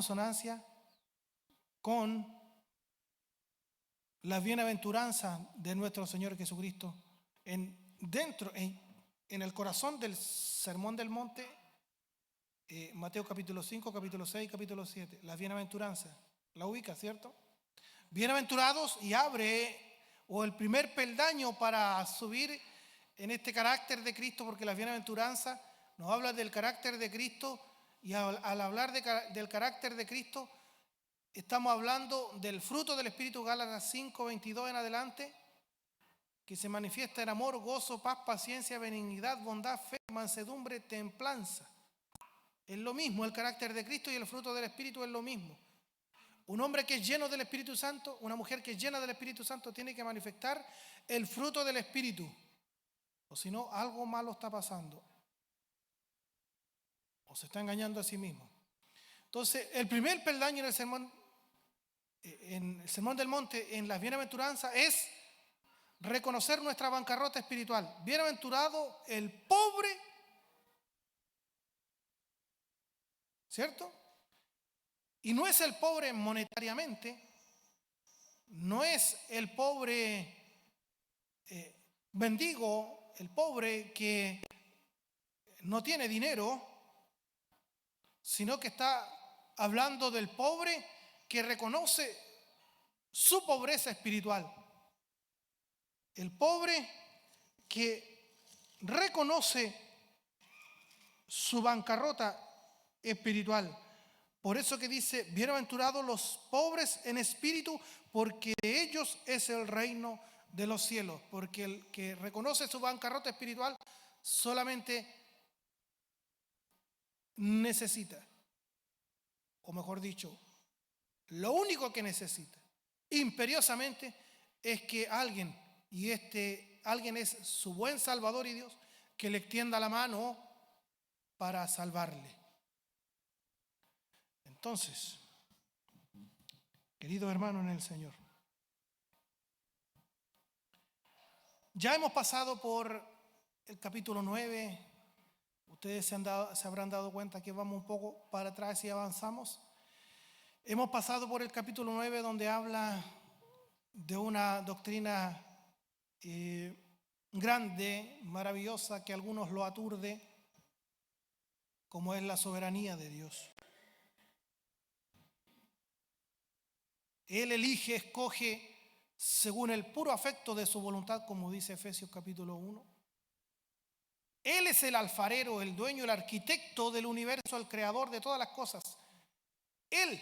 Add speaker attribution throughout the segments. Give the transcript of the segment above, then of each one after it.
Speaker 1: consonancia con las bienaventuranzas de nuestro Señor Jesucristo en el corazón del Sermón del Monte, Mateo capítulo 5, capítulo 6, capítulo 7, las bienaventuranzas. La ubica, ¿cierto? Bienaventurados, y abre, o el primer peldaño para subir en este carácter de Cristo, porque las bienaventuranzas nos habla del carácter de Cristo, y al hablar del carácter de Cristo, estamos hablando del fruto del Espíritu, Gálatas 5, 22 en adelante, que se manifiesta en amor, gozo, paz, paciencia, benignidad, bondad, fe, mansedumbre, templanza. Es lo mismo, el carácter de Cristo y el fruto del Espíritu es lo mismo. Un hombre que es lleno del Espíritu Santo, una mujer que es llena del Espíritu Santo tiene que manifestar el fruto del Espíritu. O si no, algo malo está pasando. O se está engañando a sí mismo. Entonces, el primer peldaño en el Sermón del Monte, en las bienaventuranzas, es reconocer nuestra bancarrota espiritual. Bienaventurado el pobre, ¿cierto? Y no es el pobre monetariamente, no es el pobre mendigo, el pobre que no tiene dinero, sino que está hablando del pobre que reconoce su pobreza espiritual. El pobre que reconoce su bancarrota espiritual. Por eso que dice, bienaventurados los pobres en espíritu, porque de ellos es el reino de los cielos. Porque el que reconoce su bancarrota espiritual solamente necesita, o mejor dicho, lo único que necesita imperiosamente es que alguien, y alguien es su buen Salvador y Dios, que le extienda la mano para salvarle. Entonces, queridos hermanos en el Señor, ya hemos pasado por el capítulo 9. Ustedes se habrán dado cuenta que vamos un poco para atrás y avanzamos. Hemos pasado por el capítulo 9, donde habla de una doctrina grande, maravillosa, que a algunos lo aturde, como es la soberanía de Dios. Él elige, escoge según el puro afecto de su voluntad, como dice Efesios capítulo 1. Él es el alfarero, el dueño, el arquitecto del universo, el creador de todas las cosas. Él,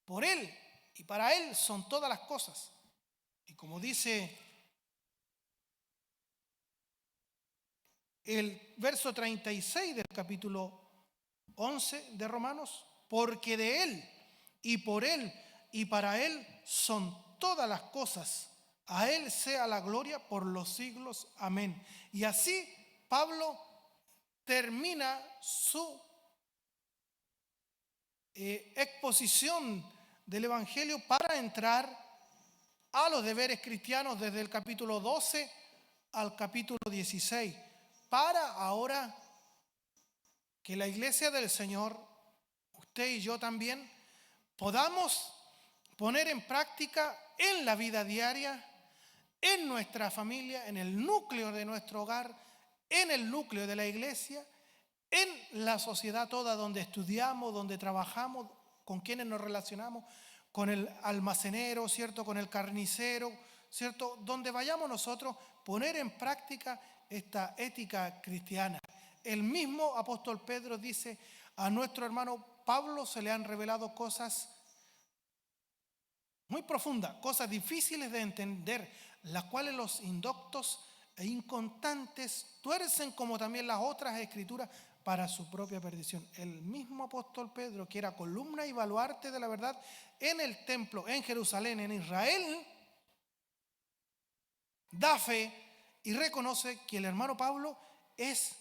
Speaker 1: por Él y para Él son todas las cosas. Y como dice el verso 36 del capítulo 11 de Romanos, porque de Él y por Él y para Él son todas las cosas. A Él sea la gloria por los siglos. Amén. Y así Pablo termina su exposición del Evangelio para entrar a los deberes cristianos desde el capítulo 12 al capítulo 16, para ahora que la iglesia del Señor, usted y yo también, podamos poner en práctica en la vida diaria, en nuestra familia, en el núcleo de nuestro hogar, en el núcleo de la iglesia, en la sociedad toda donde estudiamos, donde trabajamos, con quienes nos relacionamos, con el almacenero, ¿cierto? Con el carnicero, ¿cierto? Donde vayamos nosotros, poner en práctica esta ética cristiana. El mismo apóstol Pedro dice, a nuestro hermano Pablo se le han revelado cosas muy profundas, cosas difíciles de entender, las cuales los indoctos e inconstantes tuercen, como también las otras escrituras, para su propia perdición. El mismo apóstol Pedro, que era columna y baluarte de la verdad en el templo, en Jerusalén, en Israel, da fe y reconoce que el hermano Pablo es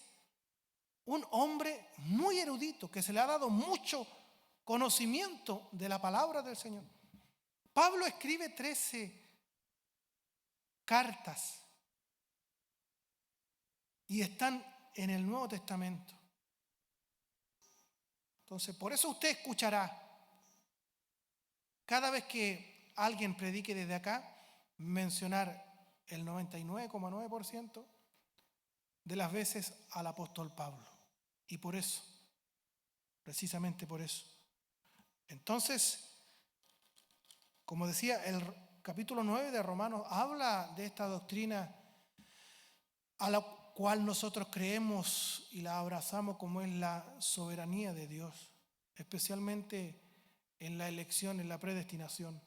Speaker 1: un hombre muy erudito, que se le ha dado mucho conocimiento de la palabra del Señor. Pablo escribe 13 cartas y están en el Nuevo Testamento. Entonces, por eso usted escuchará cada vez que alguien predique desde acá, mencionar el 99,9% de las veces al apóstol Pablo. Y por eso, precisamente por eso. Entonces, como decía, el capítulo 9 de Romanos habla de esta doctrina a la cual nosotros creemos y la abrazamos, como es la soberanía de Dios, especialmente en la elección, en la predestinación.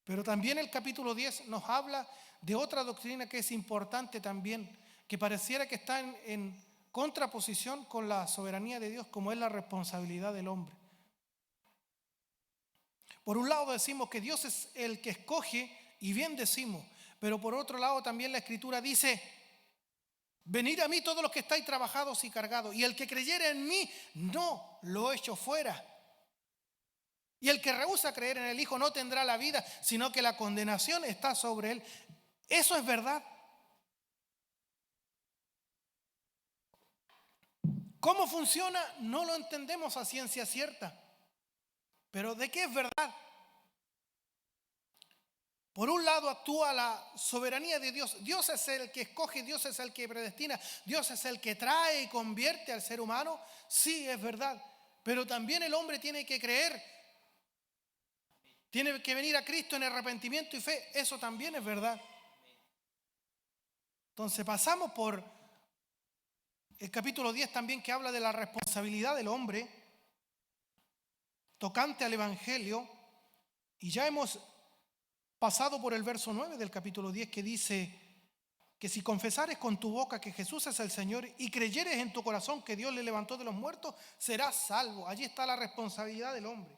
Speaker 1: Pero también el capítulo 10 nos habla de otra doctrina que es importante también, que pareciera que está en contraposición con la soberanía de Dios, como es la responsabilidad del hombre. Por un lado decimos que Dios es el que escoge, y bien decimos, pero por otro lado también la Escritura dice: venid a mí todos los que estáis trabajados y cargados, y el que creyere en mí no lo echo fuera. Y el que rehúsa creer en el Hijo no tendrá la vida, sino que la condenación está sobre él. Eso es verdad. ¿Cómo funciona? No lo entendemos a ciencia cierta. Pero ¿de qué es verdad? Por un lado actúa la soberanía de Dios. Dios es el que escoge, Dios es el que predestina, Dios es el que trae y convierte al ser humano. Sí, es verdad. Pero también el hombre tiene que creer, tiene que venir a Cristo en arrepentimiento y fe. Eso también es verdad. Entonces pasamos por el capítulo 10 también, que habla de la responsabilidad del hombre tocante al Evangelio. Y ya hemos pasado por el verso 9 del capítulo 10, que dice que si confesares con tu boca que Jesús es el Señor y creyeres en tu corazón que Dios le levantó de los muertos, serás salvo. Allí está la responsabilidad del hombre.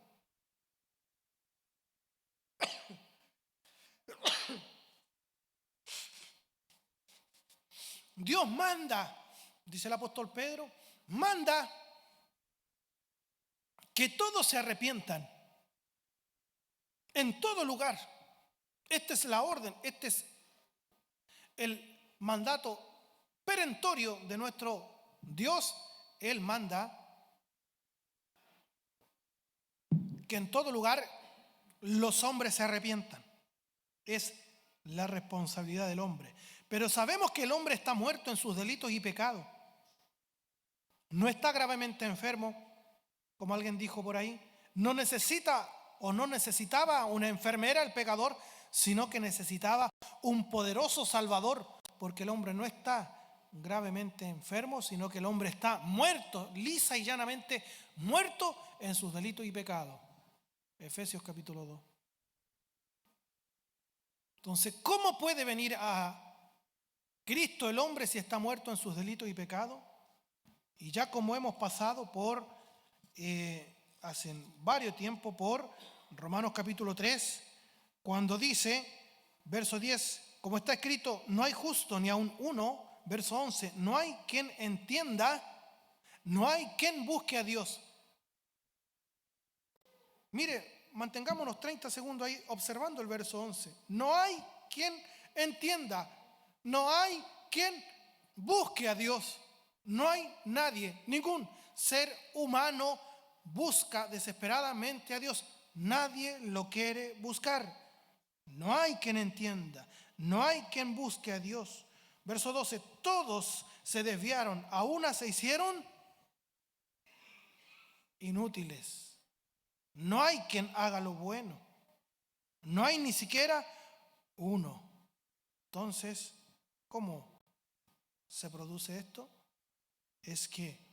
Speaker 1: Dios manda, dice el apóstol Pedro, manda que todos se arrepientan en todo lugar. Esta es la orden, este es el mandato perentorio de nuestro Dios. Él manda que en todo lugar los hombres se arrepientan. Es la responsabilidad del hombre. Pero sabemos que el hombre está muerto en sus delitos y pecados. No está gravemente enfermo, como alguien dijo por ahí. No necesita o no necesitaba una enfermera el pecador, sino que necesitaba un poderoso Salvador, porque el hombre no está gravemente enfermo, sino que el hombre está muerto, lisa y llanamente muerto en sus delitos y pecados. Efesios capítulo 2. Entonces, ¿cómo puede venir a Cristo el hombre si está muerto en sus delitos y pecados? Y ya como hemos pasado por, hace varios tiempos, por Romanos capítulo 3, cuando dice, verso 10, como está escrito, no hay justo ni aun uno, verso 11, no hay quien entienda, no hay quien busque a Dios. Mire, mantengámonos 30 segundos ahí observando el verso 11. No hay quien entienda, no hay quien busque a Dios. No hay nadie, ningún ser humano busca desesperadamente a Dios. Nadie lo quiere buscar. No hay quien entienda, no hay quien busque a Dios. Verso 12, todos se desviaron, a una se hicieron inútiles. No hay quien haga lo bueno. No hay ni siquiera uno. Entonces, ¿cómo se produce esto? Es que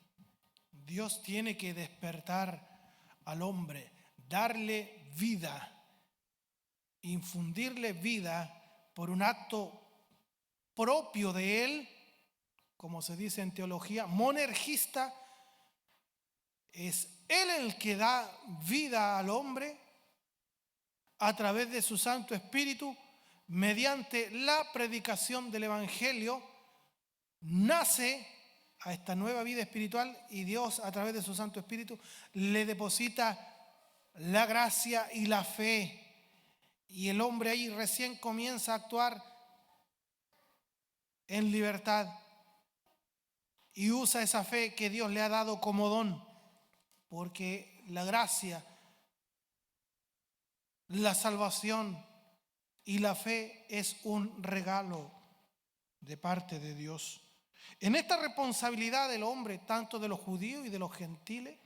Speaker 1: Dios tiene que despertar al hombre, darle vida, infundirle vida por un acto propio de él, como se dice en teología, monergista. Es él el que da vida al hombre a través de su Santo Espíritu, mediante la predicación del Evangelio. Nace a esta nueva vida espiritual y Dios, a través de su Santo Espíritu, le deposita la gracia y la fe. Y el hombre ahí recién comienza a actuar en libertad y usa esa fe que Dios le ha dado como don, porque la gracia La salvación y la fe es un regalo de parte de Dios. En esta responsabilidad del hombre, tanto de los judíos y de los gentiles,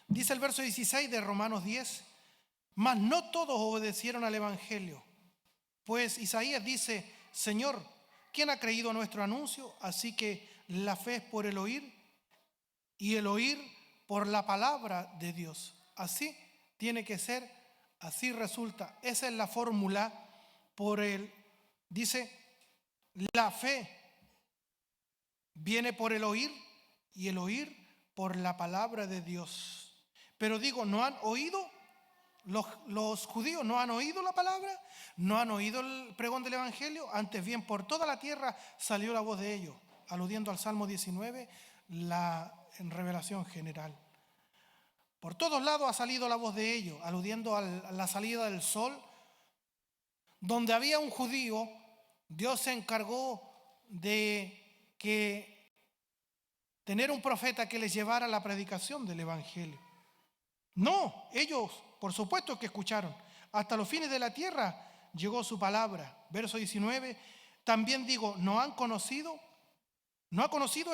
Speaker 1: dice el verso 16 de Romanos 10, mas no todos obedecieron al evangelio. Pues Isaías dice, Señor, ¿quién ha creído a nuestro anuncio? Así que la fe es por el oír y el oír por la palabra de Dios. Así tiene que ser, así resulta. Esa es la fórmula dice, la fe viene por el oír y el oír por la palabra de Dios. Pero digo, ¿no han oído? Los judíos no han oído la palabra, no han oído el pregón del evangelio. Antes bien, por toda la tierra salió la voz de ellos, aludiendo al Salmo 19, en revelación general. Por todos lados ha salido la voz de ellos, aludiendo a la salida del sol. Donde había un judío, Dios se encargó de tener un profeta que les llevara la predicación del evangelio. No, ellos, por supuesto que escucharon. Hasta los fines de la tierra llegó su palabra. Verso 19, también digo, ¿no ha conocido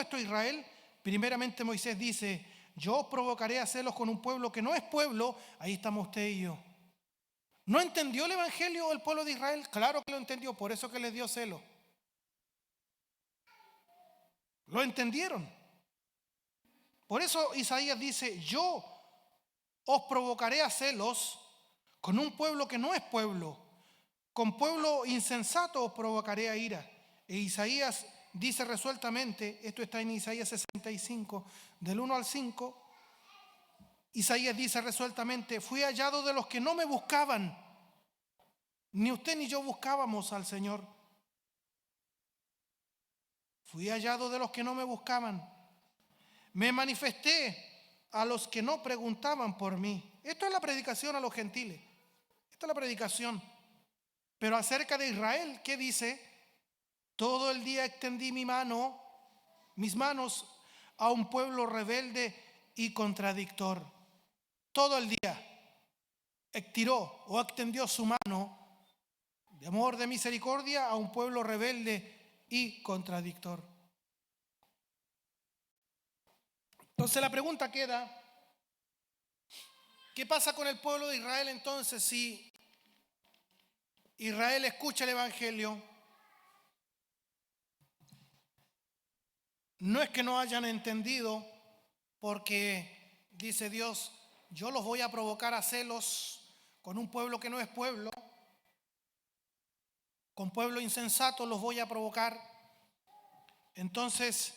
Speaker 1: esto Israel? Primeramente Moisés dice, yo os provocaré a celos con un pueblo que no es pueblo. Ahí estamos usted y yo. ¿No entendió el evangelio el pueblo de Israel? Claro que lo entendió, por eso que les dio celo. Lo entendieron. Por eso Isaías dice, yo os provocaré a celos con un pueblo que no es pueblo. Con pueblo insensato os provocaré a ira. E Isaías dice resueltamente, esto está en Isaías 65, del 1 al 5, Isaías dice resueltamente, fui hallado de los que no me buscaban. Ni usted ni yo buscábamos al Señor. Fui hallado de los que no me buscaban. Me manifesté a los que no preguntaban por mí. Esto es la predicación a los gentiles. Esta es la predicación. Pero acerca de Israel, ¿qué dice? Todo el día extendí mis manos a un pueblo rebelde y contradictor. Todo el día estiró o extendió su mano de amor, de misericordia a un pueblo rebelde y contradictor. Entonces la pregunta queda, ¿qué pasa con el pueblo de Israel entonces si Israel escucha el evangelio? No es que no hayan entendido, porque dice Dios, yo los voy a provocar a celos con un pueblo que no es pueblo, con pueblo insensato los voy a provocar. Entonces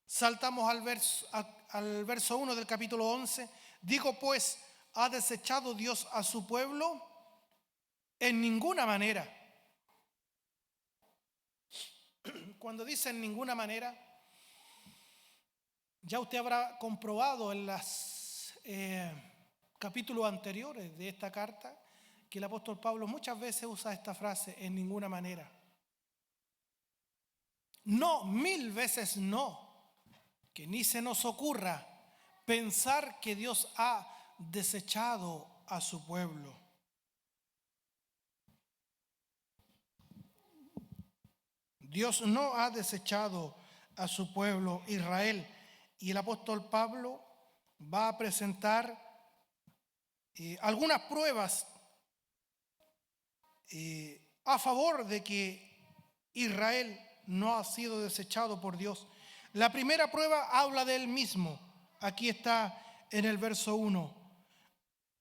Speaker 1: saltamos al verso 1 del capítulo 11. Digo pues, ¿ha desechado Dios a su pueblo? En ninguna manera. Cuando dice en ninguna manera, ya usted habrá comprobado en los capítulos anteriores de esta carta que el apóstol Pablo muchas veces usa esta frase, en ninguna manera. No, 1000 veces no. Que ni se nos ocurra pensar que Dios ha desechado a su pueblo. Dios no ha desechado a su pueblo Israel. Y el apóstol Pablo va a presentar algunas pruebas a favor de que Israel no ha sido desechado por Dios. La primera prueba habla de él mismo. Aquí está en el verso 1.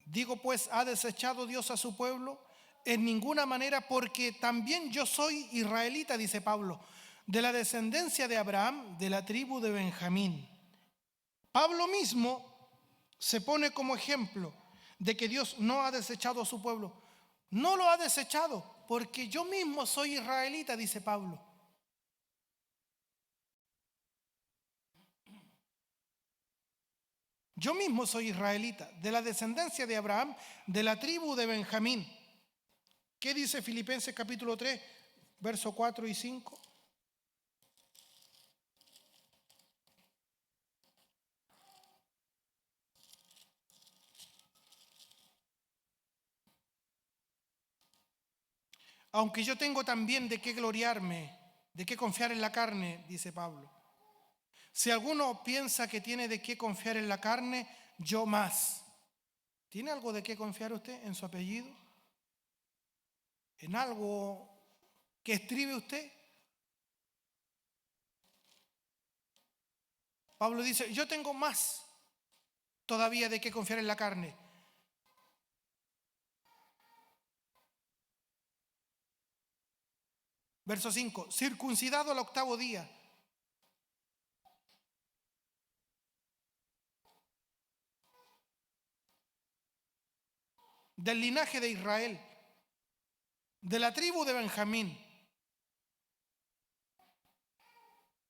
Speaker 1: Digo pues, ¿ha desechado Dios a su pueblo? En ninguna manera, porque también yo soy israelita, dice Pablo, de la descendencia de Abraham, de la tribu de Benjamín. Pablo mismo se pone como ejemplo de que Dios no ha desechado a su pueblo. No lo ha desechado, porque yo mismo soy israelita, dice Pablo. Yo mismo soy israelita, de la descendencia de Abraham, de la tribu de Benjamín. ¿Qué dice Filipenses capítulo 3, versos 4 y 5? aunque yo tengo también de qué gloriarme, de qué confiar en la carne, dice Pablo. Si alguno piensa que tiene de qué confiar en la carne, yo más. ¿Tiene algo de qué confiar usted en su apellido? ¿En algo que estribe usted? Pablo dice, yo tengo más todavía de qué confiar en la carne. Verso 5, circuncidado al 8º día. Del linaje de Israel, de la tribu de Benjamín.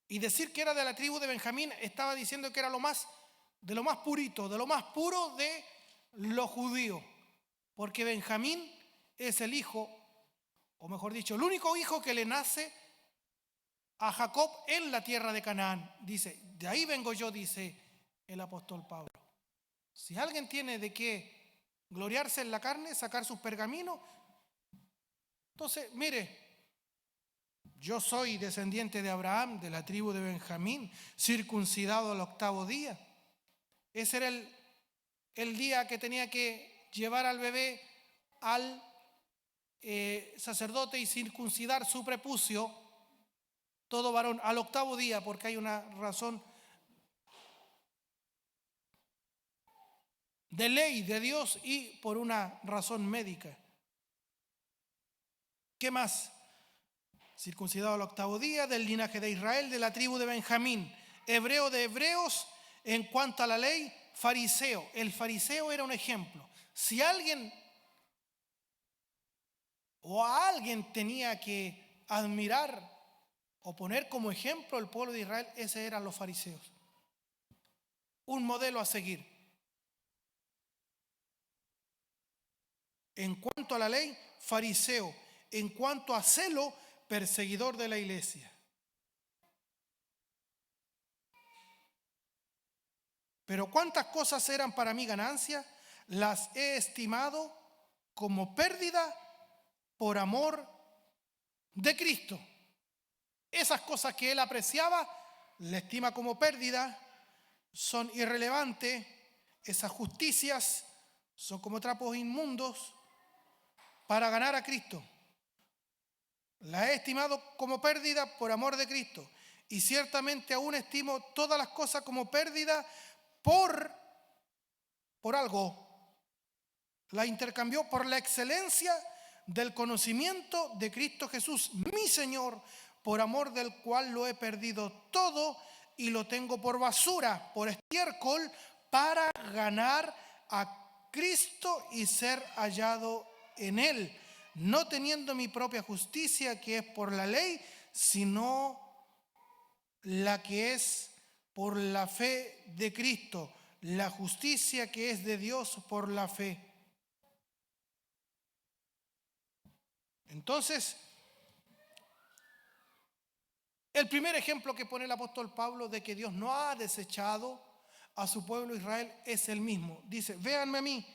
Speaker 1: Y decir que era de la tribu de Benjamín estaba diciendo que era de lo más purito, de lo más puro de los judíos. Porque Benjamín es el hijo, o mejor dicho, el único hijo que le nace a Jacob en la tierra de Canaán. Dice, de ahí vengo yo, dice el apóstol Pablo. Si alguien tiene de qué gloriarse en la carne, sacar sus pergaminos, entonces, mire, yo soy descendiente de Abraham, de la tribu de Benjamín, circuncidado al 8º día. Ese era el día que tenía que llevar al bebé al sacerdote y circuncidar su prepucio, todo varón, al 8º día, porque hay una razón de ley de Dios y por una razón médica. ¿Qué más? Circuncidado al 8º día, del linaje de Israel, de la tribu de Benjamín, hebreo de hebreos, en cuanto a la ley, fariseo. El fariseo era un ejemplo. Si alguien o a alguien tenía que admirar o poner como ejemplo el pueblo de Israel, ese eran los fariseos. Un modelo a seguir. En cuanto a la ley, fariseo. En cuanto a celo, perseguidor de la iglesia. Pero cuántas cosas eran para mí ganancia, las he estimado como pérdida por amor de Cristo. Esas cosas que él apreciaba, la estima como pérdida, son irrelevantes. Esas justicias son como trapos inmundos para ganar a Cristo. La he estimado como pérdida por amor de Cristo. Y ciertamente aún estimo todas las cosas como pérdida por algo. La intercambió por la excelencia del conocimiento de Cristo Jesús, mi Señor, por amor del cual lo he perdido todo y lo tengo por basura, por estiércol, para ganar a Cristo y ser hallado en Él, no teniendo mi propia justicia, que es por la ley, sino la que es por la fe de Cristo, la justicia que es de Dios por la fe. Entonces, el primer ejemplo que pone el apóstol Pablo de que Dios no ha desechado a su pueblo Israel es el mismo. Dice, véanme a mí,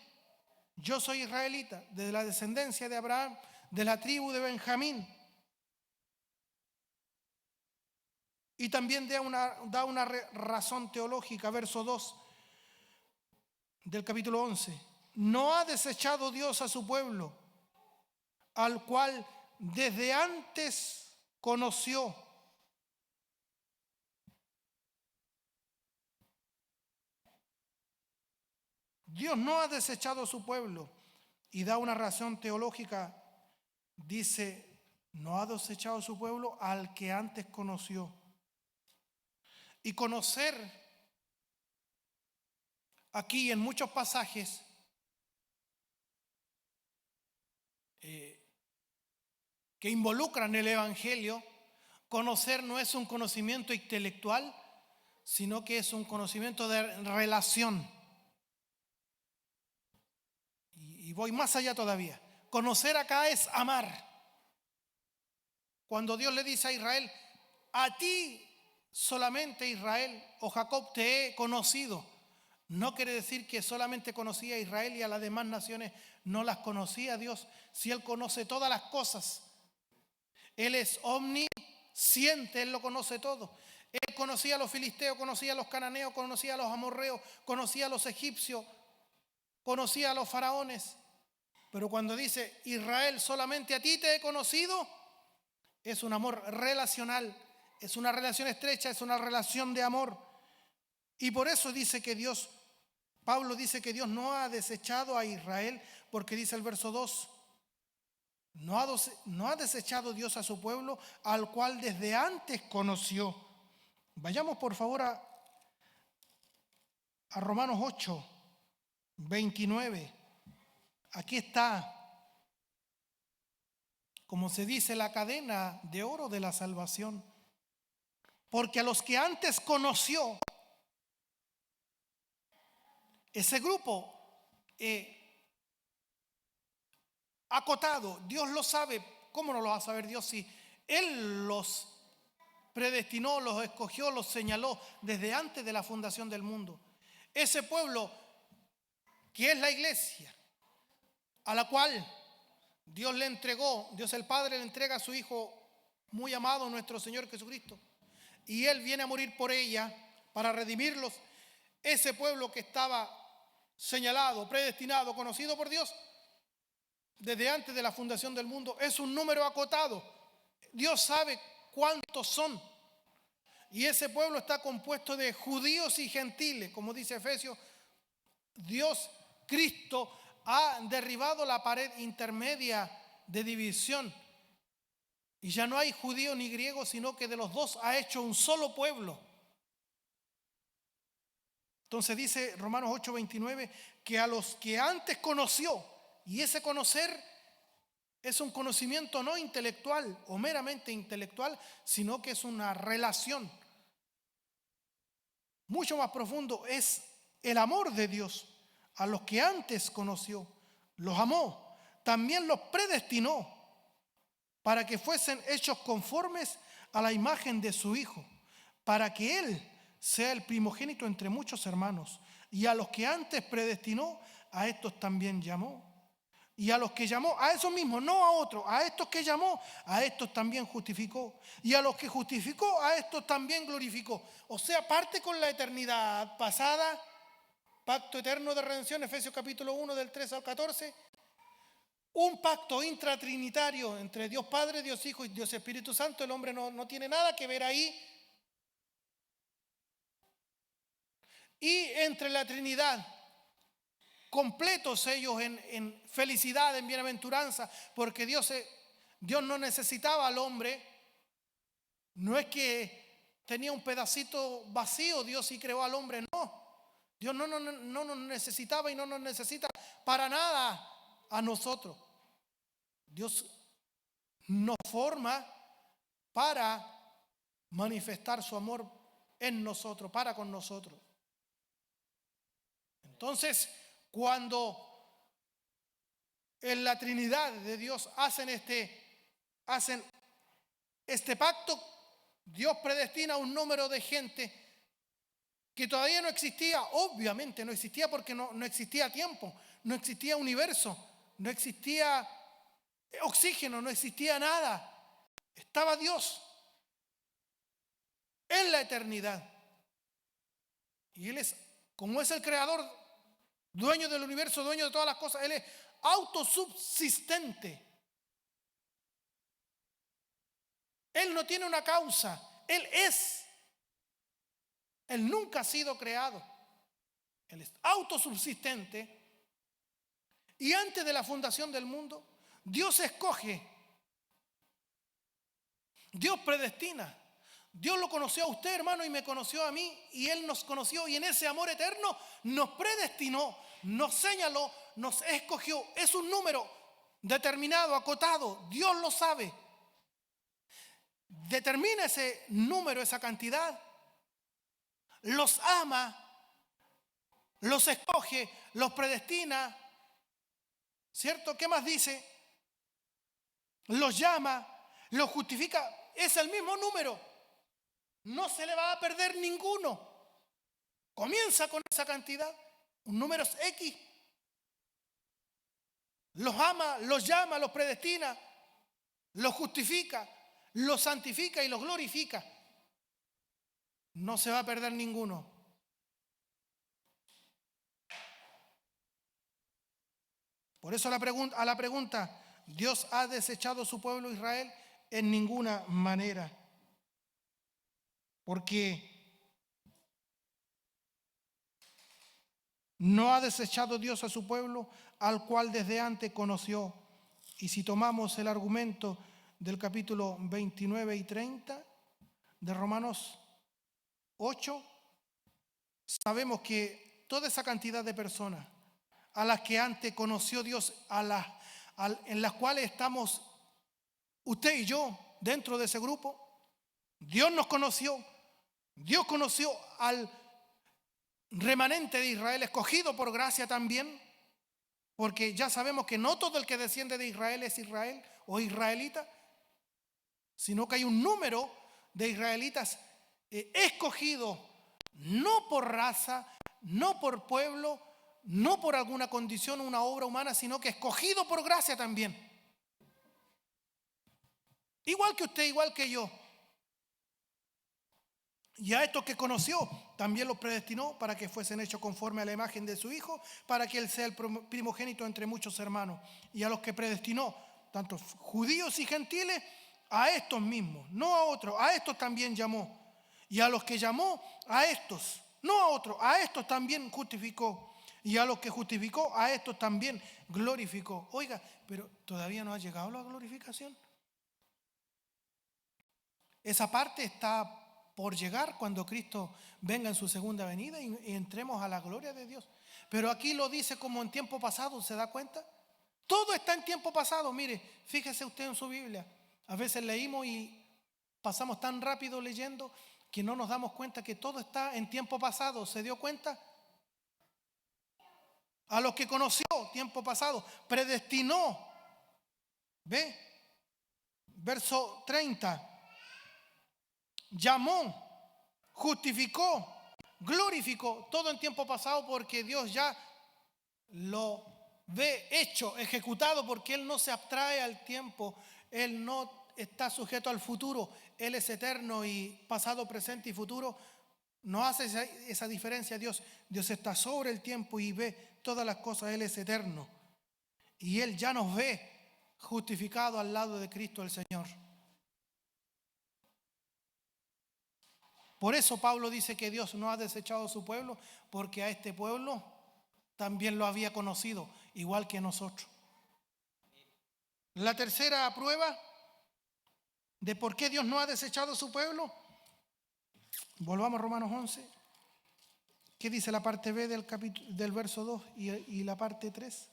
Speaker 1: yo soy israelita, de la descendencia de Abraham, de la tribu de Benjamín. Y también da una razón teológica, verso 2 del capítulo 11. No ha desechado Dios a su pueblo, al cual desde antes conoció. Dios no ha desechado a su pueblo. Y da una razón teológica. Dice, no ha desechado a su pueblo al que antes conoció. Y conocer, aquí en muchos pasajes, que involucran el Evangelio, conocer no es un conocimiento intelectual, sino que es un conocimiento de relación. Y voy más allá todavía. Conocer acá es amar. Cuando Dios le dice a Israel, a ti solamente Israel o Jacob te he conocido, no quiere decir que solamente conocía a Israel y a las demás naciones no las conocía Dios. Si Él conoce todas las cosas, Él es omnisciente, Él lo conoce todo. Él conocía a los filisteos, conocía a los cananeos, conocía a los amorreos, conocía a los egipcios, conocía a los faraones. Pero cuando dice, Israel, solamente a ti te he conocido, es un amor relacional, es una relación estrecha, es una relación de amor. Y por eso dice que Pablo dice que Dios no ha desechado a Israel, porque dice el verso 2, no ha desechado Dios a su pueblo, al cual desde antes conoció. Vayamos por favor a Romanos 8, 29. Aquí está, como se dice, la cadena de oro de la salvación. Porque a los que antes conoció, ese grupo acotado, Dios lo sabe. ¿Cómo no lo va a saber Dios si Él los predestinó, los escogió, los señaló desde antes de la fundación del mundo? Ese pueblo que es la iglesia, a la cual Dios le entregó, Dios el Padre le entrega a su Hijo muy amado, nuestro Señor Jesucristo, y Él viene a morir por ella para redimirlos. Ese pueblo que estaba señalado, predestinado, conocido por Dios desde antes de la fundación del mundo, es un número acotado. Dios sabe cuántos son. Y ese pueblo está compuesto de judíos y gentiles. Como dice Efesios, Dios, Cristo, ha derribado la pared intermedia de división. Y ya no hay judío ni griego, sino que de los dos ha hecho un solo pueblo. Entonces dice Romanos 8:29 que a los que antes conoció, y ese conocer es un conocimiento no intelectual o meramente intelectual, sino que es una relación mucho más profundo, es el amor de Dios. A los que antes conoció, los amó, también los predestinó para que fuesen hechos conformes a la imagen de su Hijo, para que Él sea el primogénito entre muchos hermanos. Y a los que antes predestinó, a estos también llamó. Y a los que llamó, a esos mismos, no a otros, a estos que llamó, a estos también justificó. Y a los que justificó, a estos también glorificó. O sea, parte con la eternidad pasada, pacto eterno de redención, Efesios capítulo 1 del 13 al 14. Un pacto intratrinitario entre Dios Padre, Dios Hijo y Dios Espíritu Santo. El hombre no tiene nada que ver ahí. Y entre la Trinidad, completos ellos en felicidad, en bienaventuranza, porque Dios no necesitaba al hombre. No es que tenía un pedacito vacío, Dios sí creó al hombre, no. Dios no nos necesitaba y no nos necesita para nada a nosotros. Dios nos forma para manifestar su amor en nosotros, para con nosotros. Entonces, cuando en la Trinidad de Dios hacen este pacto, Dios predestina un número de gente que todavía no existía. Obviamente no existía porque no existía tiempo, no existía universo, no existía oxígeno, no existía nada. Estaba Dios en la eternidad. Y Él como es el creador, dueño del universo, dueño de todas las cosas, Él es autosubsistente. Él no tiene una causa, Él es. Él nunca ha sido creado. Él es autosubsistente. Y antes de la fundación del mundo, Dios escoge. Dios predestina. Dios lo conoció a usted, hermano, y me conoció a mí, y Él nos conoció, y en ese amor eterno nos predestinó, nos señaló, nos escogió. Es un número determinado, acotado. Dios lo sabe. Determina ese número, esa cantidad. Los ama, los escoge, los predestina. ¿Cierto? ¿Qué más dice? Los llama, los justifica. Es el mismo número. No se le va a perder ninguno. Comienza con esa cantidad. Un número es X. Los ama, los llama, los predestina, los justifica. lo santifica y lo glorifica. No se va a perder ninguno. Por eso a la pregunta, ¿Dios ha desechado su pueblo Israel? En ninguna manera. Porque no ha desechado Dios a su pueblo, al cual desde antes conoció. Y si tomamos el argumento del capítulo 29 y 30 de Romanos 8, sabemos que toda esa cantidad de personas a las que antes conoció Dios, en las cuales estamos usted y yo dentro de ese grupo, Dios nos conoció. Dios conoció al remanente de Israel, escogido por gracia también, porque ya sabemos que no todo el que desciende de Israel es Israel o israelita, sino que hay un número de israelitas escogidos, no por raza, no por pueblo, no por alguna condición o una obra humana, sino que escogido por gracia también. Igual que usted, igual que yo. Y a estos que conoció, también los predestinó para que fuesen hechos conforme a la imagen de su Hijo, para que Él sea el primogénito entre muchos hermanos. Y a los que predestinó, tanto judíos y gentiles, a estos mismos, no a otros, a estos también llamó. Y a los que llamó, a estos, no a otros, a estos también justificó. Y a los que justificó, a estos también glorificó. Oiga, pero todavía no ha llegado la glorificación. Esa parte está por llegar cuando Cristo venga en su segunda venida y entremos a la gloria de Dios. Pero aquí lo dice como en tiempo pasado, ¿se da cuenta? Todo está en tiempo pasado. Mire, fíjese usted en su Biblia. A veces leímos y pasamos tan rápido leyendo que no nos damos cuenta que todo está en tiempo pasado. ¿Se dio cuenta? A los que conoció, tiempo pasado, predestinó. ¿Ve? Verso 30. Llamó, justificó, glorificó, todo en tiempo pasado, porque Dios ya lo ve hecho, ejecutado, porque Él no se abstrae al tiempo, Él no está sujeto al futuro, Él es eterno y pasado, presente y futuro. No hace esa diferencia Dios. Dios está sobre el tiempo y ve todas las cosas. Él es eterno y Él ya nos ve justificado al lado de Cristo el Señor. Por eso Pablo dice que Dios no ha desechado a su pueblo, porque a este pueblo también lo había conocido, igual que nosotros. La tercera prueba de por qué Dios no ha desechado a su pueblo. Volvamos a Romanos 11. ¿Qué dice la parte B del verso 2 y la parte 3?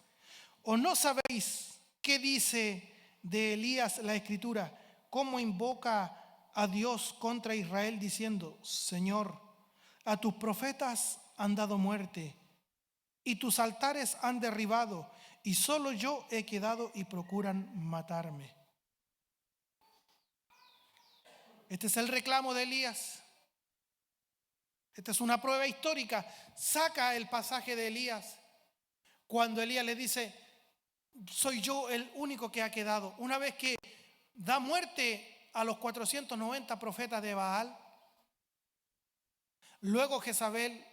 Speaker 1: ¿O no sabéis qué dice de Elías la Escritura? ¿Cómo invoca a Dios contra Israel diciendo: Señor, a tus profetas han dado muerte y tus altares han derribado, y solo yo he quedado y procuran matarme? Este es el reclamo de Elías. Esta es una prueba histórica. Saca el pasaje de Elías cuando Elías le dice: soy yo el único que ha quedado. Una vez que da muerte a los 490 profetas de Baal, luego Jezabel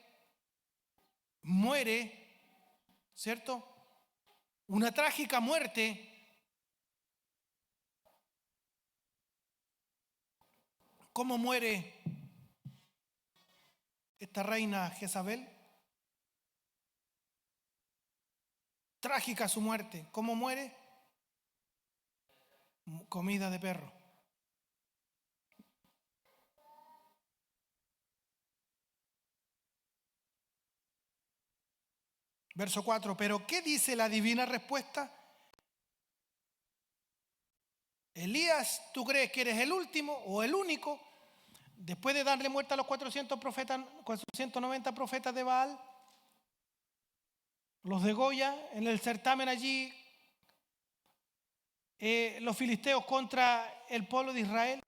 Speaker 1: muere, ¿cierto? Una trágica muerte. ¿Cómo muere esta reina Jezabel? Trágica su muerte. ¿Cómo muere? Comida de perro. Verso 4. ¿Pero qué dice la divina respuesta? Elías, ¿tú crees que eres el último o el único? Después de darle muerte a los 490 profetas de Baal, los de Goya, en el certamen allí, los filisteos contra el pueblo de Israel.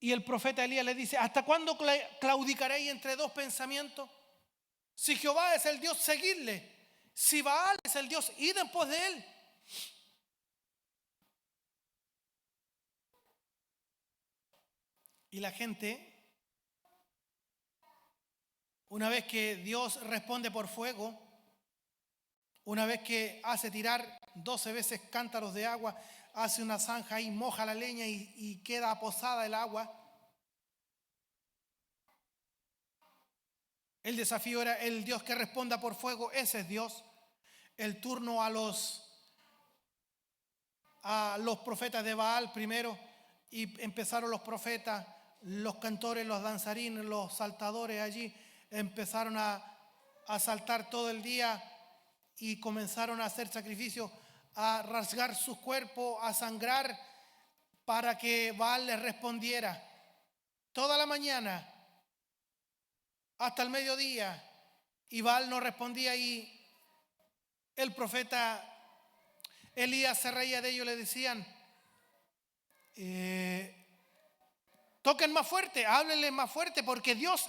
Speaker 1: Y el profeta Elías le dice: ¿hasta cuándo claudicaréis entre dos pensamientos? Si Jehová es el Dios, seguidle. Si Baal es el Dios, id en pos de él. Y la gente, una vez que Dios responde por fuego, una vez que hace tirar 12 veces cántaros de agua, hace una zanja y moja la leña y queda posada el agua. El desafío era el Dios que responda por fuego, ese es Dios. El turno a los profetas de Baal primero, y empezaron los profetas, los cantores, los danzarines, los saltadores allí, empezaron a saltar todo el día y comenzaron a hacer sacrificios, a rasgar sus cuerpos, a sangrar para que Baal les respondiera. Toda la mañana hasta el mediodía, y Baal no respondía, y el profeta Elías se reía de ellos. Le decían, toquen más fuerte, háblenle más fuerte, porque Dios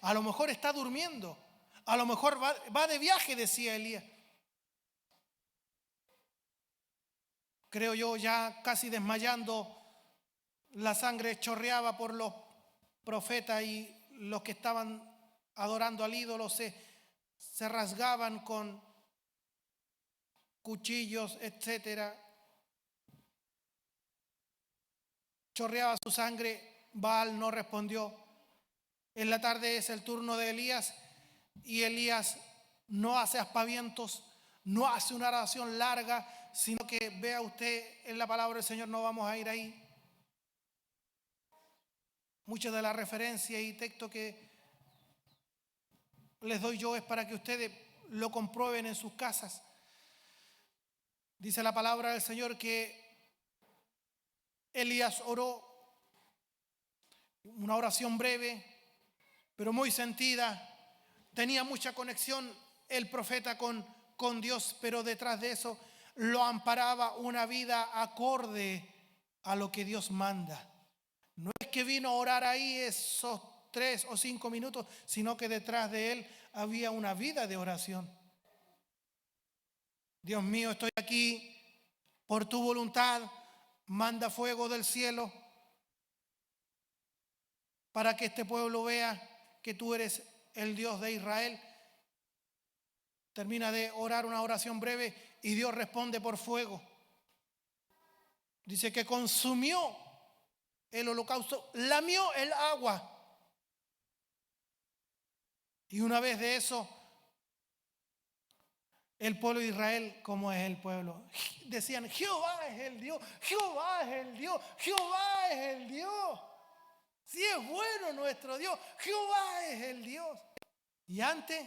Speaker 1: a lo mejor está durmiendo, a lo mejor va de viaje, decía Elías. Creo yo, ya casi desmayando, la sangre chorreaba por los profetas, y los que estaban adorando al ídolo se rasgaban con cuchillos, etcétera. Chorreaba su sangre. Baal no respondió. En la tarde es el turno de Elías, y Elías no hace aspavientos, no hace una oración larga, sino que vea usted en la palabra del Señor, no vamos a ir ahí. Muchas de las referencias y textos que les doy yo es para que ustedes lo comprueben en sus casas. Dice la palabra del Señor que Elías oró una oración breve, pero muy sentida. Tenía mucha conexión el profeta con Dios, pero detrás de eso lo amparaba una vida acorde a lo que Dios manda. No es que vino a orar ahí esos 3 o 5 minutos, sino que detrás de él había una vida de oración. Dios mío, estoy aquí por tu voluntad, manda fuego del cielo para que este pueblo vea que tú eres el Dios de Israel. Termina de orar una oración breve y Dios responde por fuego. Dice que consumió el holocausto, lamió el agua. Y una vez de eso, el pueblo de Israel, ¿cómo es el pueblo? Decían, Jehová es el Dios, Jehová es el Dios, Jehová es el Dios. Si es bueno nuestro Dios, Jehová es el Dios. Y antes,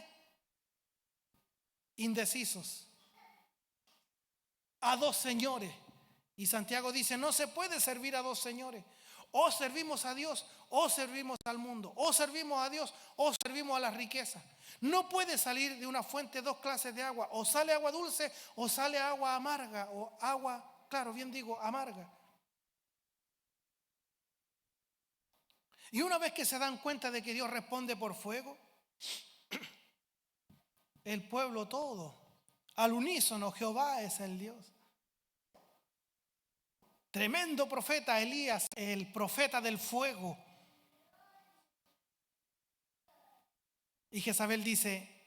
Speaker 1: indecisos, a dos señores. Y Santiago dice, no se puede servir a dos señores. O servimos a Dios, o servimos al mundo. O servimos a Dios, o servimos a las riquezas. No puede salir de una fuente 2 clases de agua. O sale agua dulce, o sale agua amarga. O agua, claro, bien digo, amarga. Y una vez que se dan cuenta de que Dios responde por fuego, el pueblo todo, al unísono, Jehová es el Dios. Tremendo profeta Elías, el profeta del fuego. Y Jezabel dice,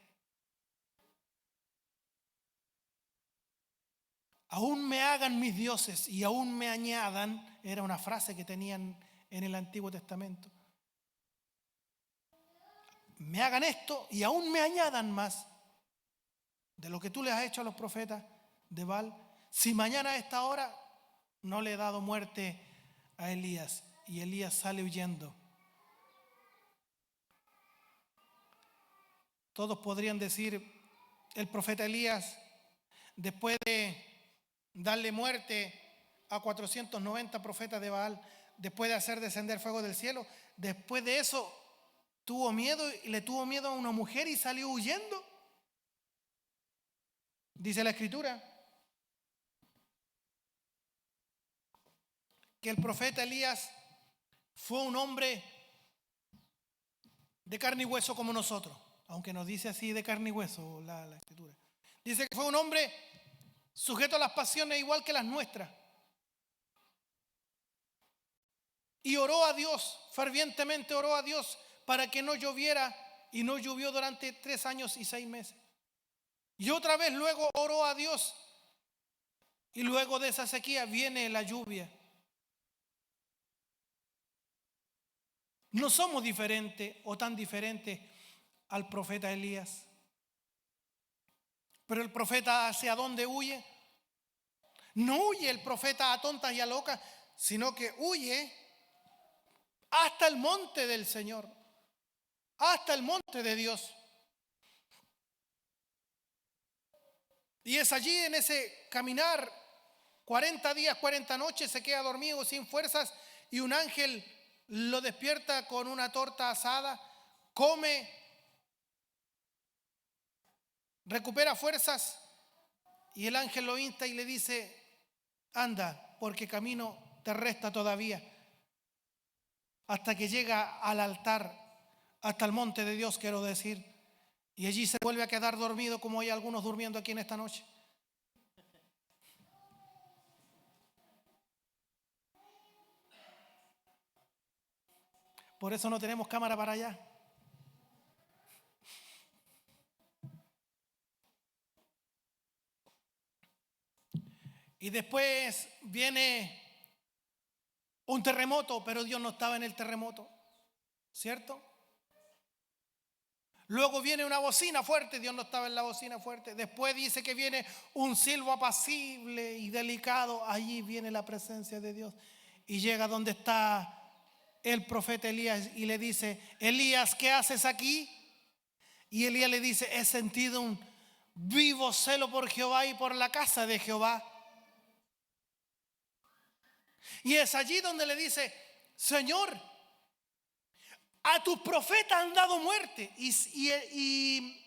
Speaker 1: aún me hagan mis dioses y aún me añadan, era una frase que tenían en el Antiguo Testamento. Me hagan esto y aún me añadan más de lo que tú les has hecho a los profetas de Baal. Si mañana a esta hora no le he dado muerte a Elías. Y Elías sale huyendo. Todos podrían decir, el profeta Elías, después de darle muerte a 490 profetas de Baal, después de hacer descender fuego del cielo, después de eso tuvo miedo y le tuvo miedo a una mujer y salió huyendo. Dice la Escritura que el profeta Elías fue un hombre de carne y hueso como nosotros, aunque nos dice así de carne y hueso la Escritura. Dice que fue un hombre sujeto a las pasiones igual que las nuestras. y oró a Dios, fervientemente oró a Dios para que no lloviera, y no llovió durante 3 años y 6 meses. Y otra vez luego oró a Dios, y luego de esa sequía viene la lluvia. No somos diferentes o tan diferentes al profeta Elías. Pero el profeta, ¿hacia dónde huye? No huye el profeta a tontas y a locas, sino que huye hasta el monte del Señor, hasta el monte de Dios. Y es allí, en ese caminar, 40 días, 40 noches, se queda dormido sin fuerzas, y un ángel lo despierta con una torta asada, come, recupera fuerzas, y el ángel lo insta y le dice: anda, porque camino te resta todavía, hasta que llega al altar, hasta el monte de Dios, quiero decir. Y allí se vuelve a quedar dormido, como hay algunos durmiendo aquí en esta noche. Por eso no tenemos cámara para allá. Y después viene un terremoto, pero Dios no estaba en el terremoto, ¿cierto? Luego viene una bocina fuerte, Dios no estaba en la bocina fuerte. Después dice que viene un silbo apacible y delicado. Allí viene la presencia de Dios. Y llega donde está el profeta Elías y le dice: Elías, ¿qué haces aquí? Y Elías le dice: he sentido un vivo celo por Jehová y por la casa de Jehová. Y es allí donde le dice: Señor, a tus profetas han dado muerte. Y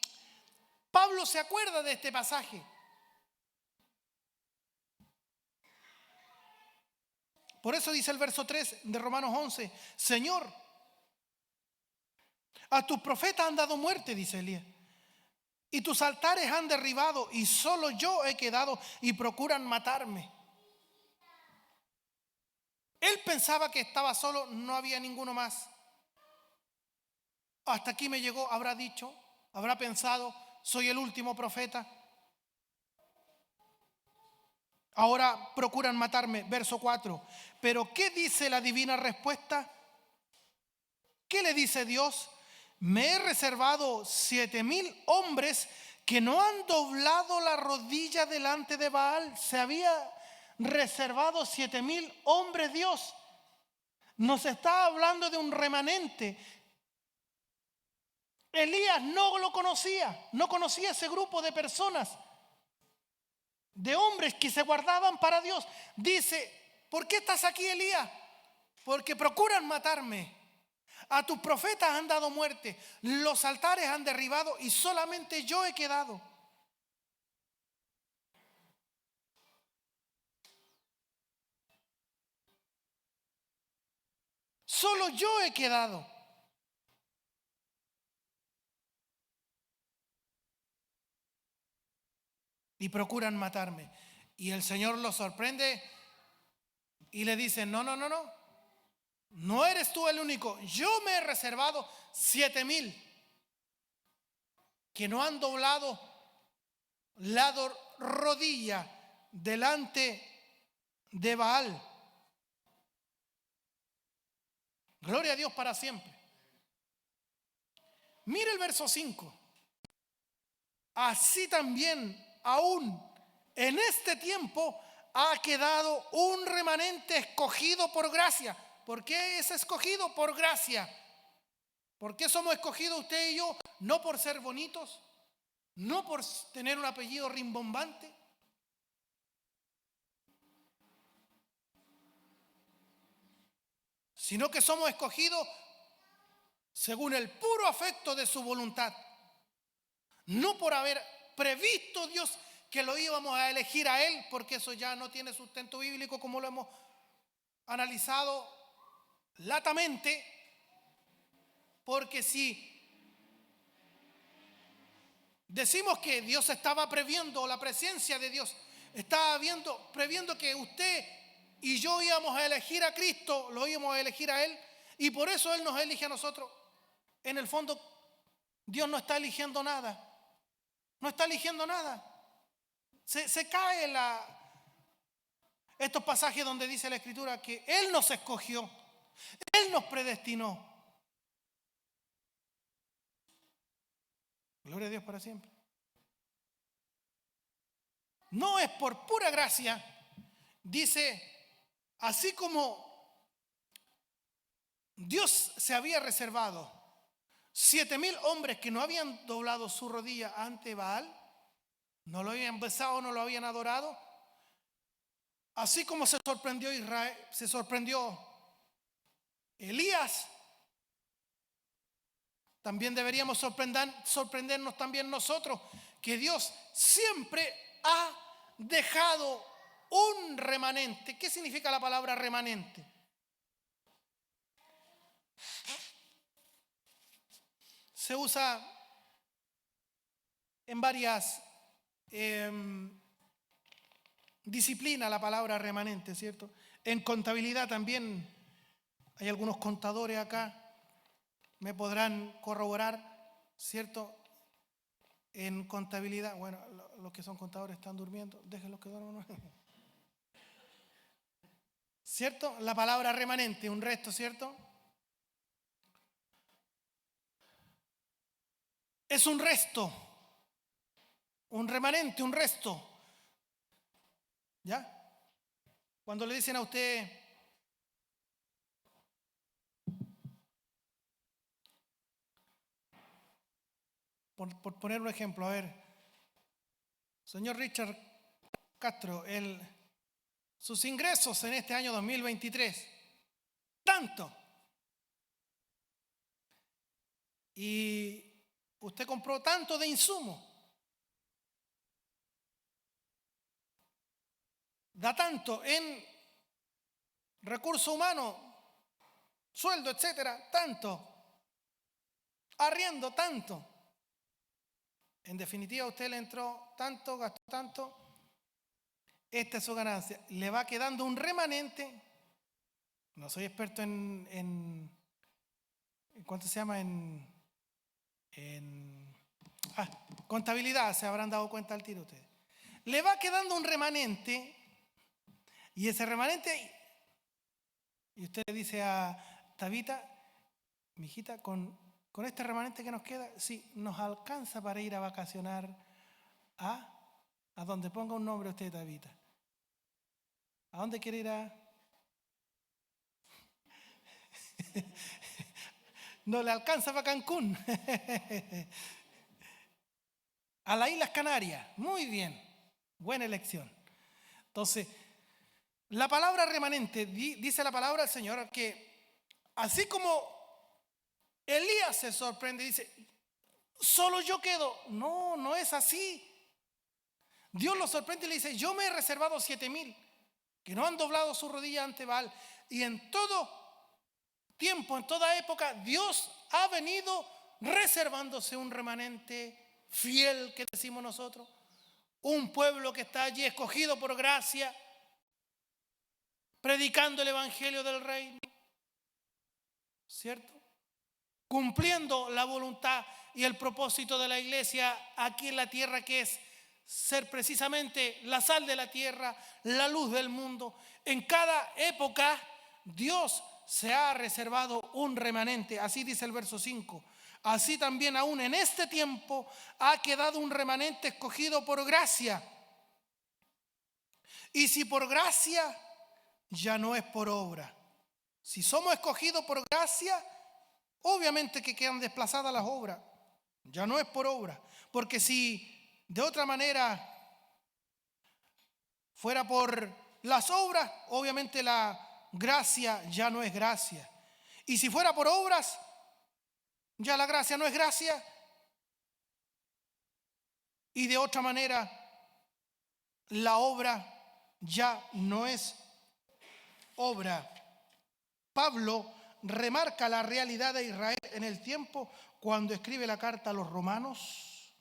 Speaker 1: Pablo se acuerda de este pasaje. Por eso dice el verso 3 de Romanos 11: Señor, a tus profetas han dado muerte, dice Elías, y tus altares han derribado, y solo yo he quedado, y procuran matarme. Él pensaba que estaba solo, no había ninguno más. Hasta aquí me llegó, habrá dicho, habrá pensado: soy el último profeta. Ahora procuran matarme. Verso 4. Pero ¿qué dice la divina respuesta? ¿Qué le dice Dios? Me he reservado 7,000 hombres que no han doblado la rodilla delante de Baal. Se había reservado 7,000 hombres Dios. Nos está hablando de un remanente. Elías no lo conocía, no conocía ese grupo de personas, de hombres que se guardaban para Dios. Dice: ¿por qué estás aquí, Elías? Porque procuran matarme. A tus profetas han dado muerte, los altares han derribado, y solamente yo he quedado. Solo yo he quedado. Y procuran matarme. Y el Señor los sorprende y le dice: no, no, no, no. No eres tú el único. Yo me he reservado 7,000 que no han doblado la rodilla delante de Baal. Gloria a Dios para siempre. Mire el verso 5. Así también, aún en este tiempo, ha quedado un remanente escogido por gracia. ¿Por qué es escogido? Por gracia. ¿Por qué somos escogidos usted y yo? No por ser bonitos, no por tener un apellido rimbombante, sino que somos escogidos según el puro afecto de su voluntad. No por haber previsto Dios que lo íbamos a elegir a Él, porque eso ya no tiene sustento bíblico, como lo hemos analizado latamente. Porque si decimos que Dios estaba previendo, la presencia de Dios estaba previendo que usted y yo íbamos a elegir a Cristo, lo íbamos a elegir a Él, y por eso Él nos elige a nosotros. En el fondo, Dios no está eligiendo nada. No está eligiendo nada. Se cae estos pasajes donde dice la Escritura que Él nos escogió, Él nos predestinó. Gloria a Dios para siempre. No es por pura gracia. Dice, así como Dios se había reservado 7,000 hombres que no habían doblado su rodilla ante Baal, no lo habían besado, no lo habían adorado. Así como se sorprendió Israel, se sorprendió Elías, también deberíamos sorprendernos también nosotros, que Dios siempre ha dejado un remanente. ¿Qué significa la palabra remanente? Se usa en varias disciplinas la palabra remanente, ¿cierto? En contabilidad también hay algunos contadores acá, me podrán corroborar, ¿cierto? En contabilidad, bueno, los que son contadores están durmiendo, déjenlos que duerman. ¿Cierto? La palabra remanente, un resto, ¿cierto? Es un resto, un remanente, un resto. ¿Ya? Cuando le dicen a usted, por poner un ejemplo, a ver, señor Richard Castro, sus ingresos en este año 2023, tanto. Y usted compró tanto de insumo, da tanto en recurso humano, sueldo, etcétera, tanto, arriendo, tanto. En definitiva, usted le entró tanto, gastó tanto, esta es su ganancia. Le va quedando un remanente. No soy experto en ¿cuánto se llama? Contabilidad, se habrán dado cuenta al tiro ustedes. Le va quedando un remanente, y ese remanente, y usted le dice a Tabita, mijita, con este remanente que nos queda, sí, nos alcanza para ir a vacacionar a donde ponga un nombre usted, Tabita. ¿A dónde quiere ir No le alcanza para Cancún. A las Islas Canarias. Muy bien. Buena elección. Entonces, la palabra remanente, dice la palabra del Señor, que así como Elías se sorprende y dice, solo yo quedo. No, no es así. Dios lo sorprende y le dice, yo me he reservado 7,000 que no han doblado su rodilla ante Baal. Y en todo tiempo, en toda época, Dios ha venido reservándose un remanente fiel, que decimos nosotros, un pueblo que está allí escogido por gracia, predicando el evangelio del reino, ¿cierto? Cumpliendo la voluntad y el propósito de la iglesia aquí en la tierra, que es ser precisamente la sal de la tierra, la luz del mundo. En cada época Dios se ha reservado un remanente, así dice el verso 5. Así también aún en este tiempo ha quedado un remanente escogido por gracia. Y si por gracia, ya no es por obra. Si somos escogidos por gracia, obviamente que quedan desplazadas las obras. Ya no es por obra. Porque si de otra manera fuera por las obras, obviamente la gracia ya no es gracia. Y si fuera por obras, ya la gracia no es gracia. Y de otra manera, la obra ya no es obra. Pablo remarca la realidad de Israel en el tiempo cuando escribe la carta a los romanos,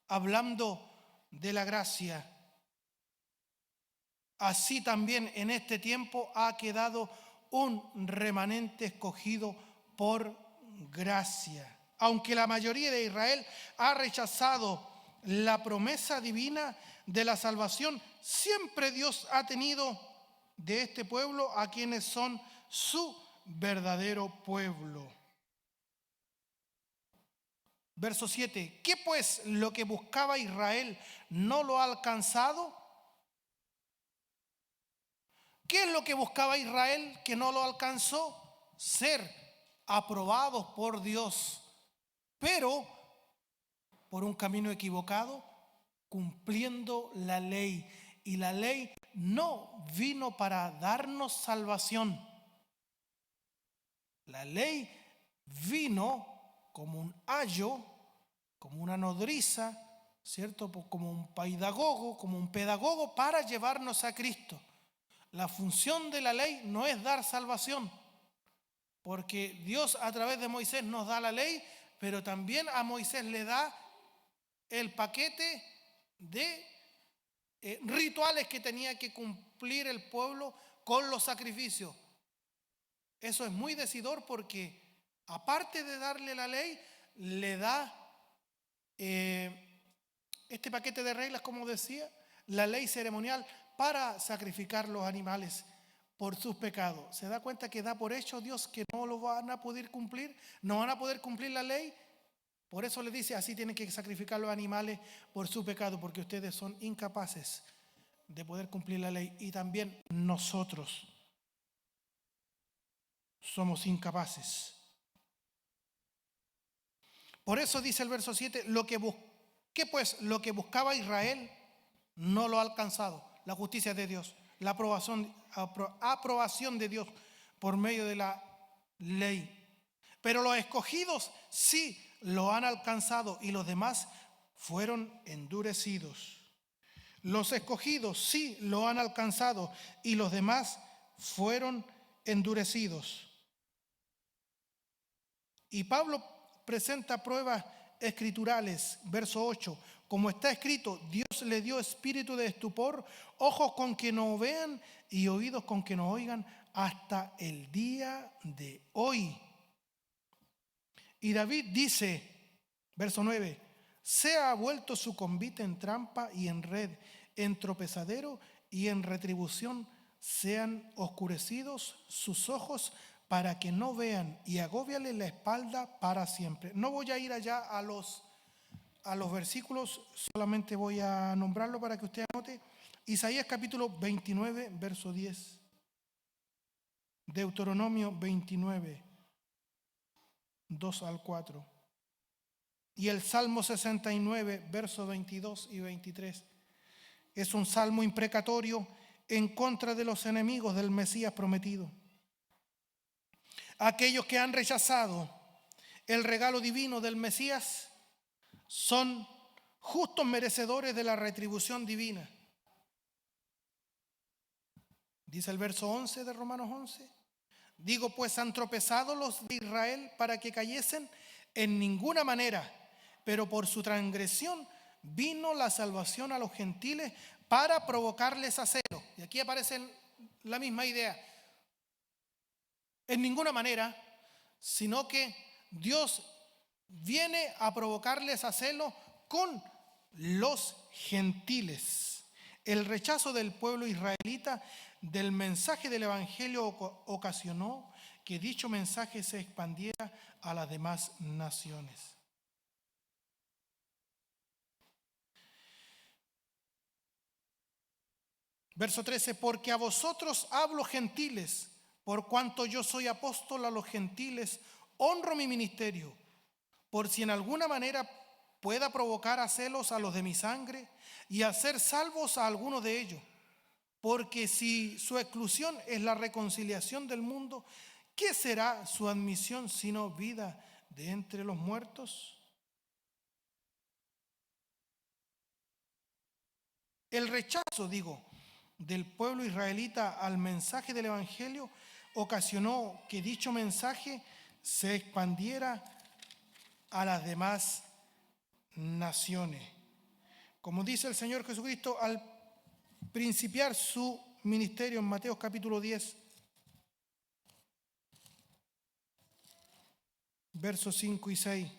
Speaker 1: hablando de la gracia, así también en este tiempo ha quedado un remanente escogido por gracia. Aunque la mayoría de Israel ha rechazado la promesa divina de la salvación, siempre Dios ha tenido de este pueblo a quienes son su verdadero pueblo. Verso 7. ¿Qué pues lo que buscaba Israel no lo ha alcanzado? ¿Qué es lo que buscaba Israel que no lo alcanzó? Ser aprobados por Dios, pero por un camino equivocado, cumpliendo la ley. Y la ley no vino para darnos salvación. La ley vino como un ayo, como una nodriza, ¿cierto? Como un pedagogo para llevarnos a Cristo. La función de la ley no es dar salvación, porque Dios a través de Moisés nos da la ley, pero también a Moisés le da el paquete de rituales que tenía que cumplir el pueblo con los sacrificios. Eso es muy decidor porque aparte de darle la ley, le da este paquete de reglas, como decía, la ley ceremonial para sacrificar los animales por sus pecados. ¿Se da cuenta que da por hecho Dios que no lo van a poder cumplir? No van a poder cumplir la ley. Por eso le dice, así tienen que sacrificar los animales por su pecado, porque ustedes son incapaces de poder cumplir la ley. Y también nosotros somos incapaces. Por eso dice el verso 7, ¿qué pues lo que buscaba Israel no lo ha alcanzado? La justicia de Dios, la aprobación de Dios por medio de la ley. Pero los escogidos sí lo han alcanzado y los demás fueron endurecidos. Los escogidos sí lo han alcanzado y los demás fueron endurecidos. Y Pablo presenta pruebas escriturales, verso 8. Como está escrito, Dios le dio espíritu de estupor, ojos con que no vean y oídos con que no oigan hasta el día de hoy. Y David dice, verso 9, se ha vuelto su convite en trampa y en red, en tropezadero y en retribución, sean oscurecidos sus ojos para que no vean y agóbiale la espalda para siempre. No voy a ir allá a los versículos, solamente voy a nombrarlo para que usted anote. Isaías capítulo 29, verso 10. Deuteronomio 29, 2 al 4. Y el Salmo 69, versos 22 y 23. Es un salmo imprecatorio en contra de los enemigos del Mesías prometido. Aquellos que han rechazado el regalo divino del Mesías son justos merecedores de la retribución divina. Dice el verso 11 de Romanos 11. Digo, pues han tropezado los de Israel para que cayesen en ninguna manera, pero por su transgresión vino la salvación a los gentiles para provocarles a celo. Y aquí aparece la misma idea. En ninguna manera, sino que Dios viene a provocarles a celo con los gentiles. El rechazo del pueblo israelita del mensaje del Evangelio ocasionó que dicho mensaje se expandiera a las demás naciones. Verso 13, porque a vosotros hablo gentiles, por cuanto yo soy apóstol a los gentiles, honro mi ministerio, por si en alguna manera pueda provocar a celos a los de mi sangre y hacer salvos a algunos de ellos. Porque si su exclusión es la reconciliación del mundo, ¿qué será su admisión sino vida de entre los muertos? El rechazo, del pueblo israelita al mensaje del Evangelio ocasionó que dicho mensaje se expandiera a las demás naciones. Como dice el Señor Jesucristo al principiar su ministerio en Mateo capítulo 10, versos 5 y 6.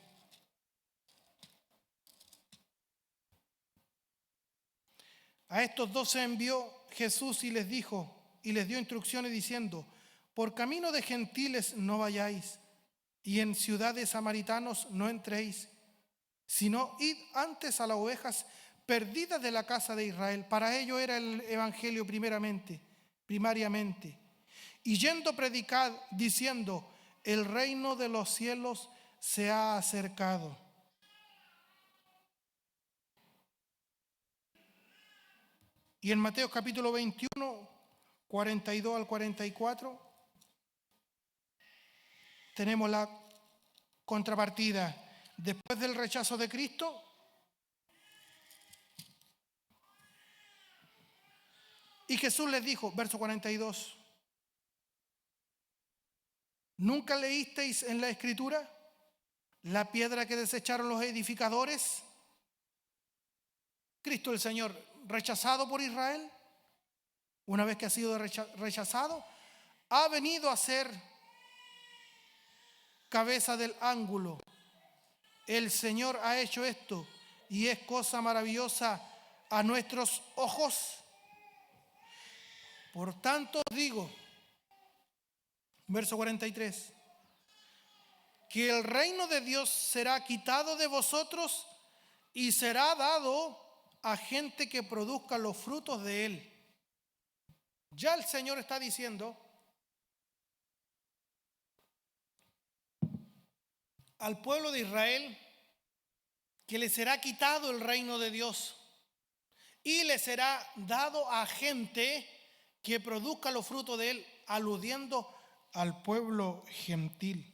Speaker 1: A estos 12 envió Jesús y les dijo, y les dio instrucciones diciendo: por camino de gentiles no vayáis, y en ciudades samaritanos no entréis, sino id antes a las ovejas perdidas de la casa de Israel. Para ello era el evangelio primariamente. Y yendo predicad diciendo: el reino de los cielos se ha acercado. Y en Mateo capítulo 21, 42 al 44, tenemos la contrapartida. Después del rechazo de Cristo, y Jesús les dijo, verso 42, ¿nunca leísteis en la Escritura la piedra que desecharon los edificadores? Cristo el Señor, rechazado por Israel, una vez que ha sido rechazado, ha venido a ser cabeza del ángulo. El Señor ha hecho esto y es cosa maravillosa a nuestros ojos. Por tanto os digo, verso 43, que el reino de Dios será quitado de vosotros y será dado a gente que produzca los frutos de él. Ya el Señor está diciendo al pueblo de Israel que le será quitado el reino de Dios y le será dado a gente que produzca los frutos de él, aludiendo al pueblo gentil.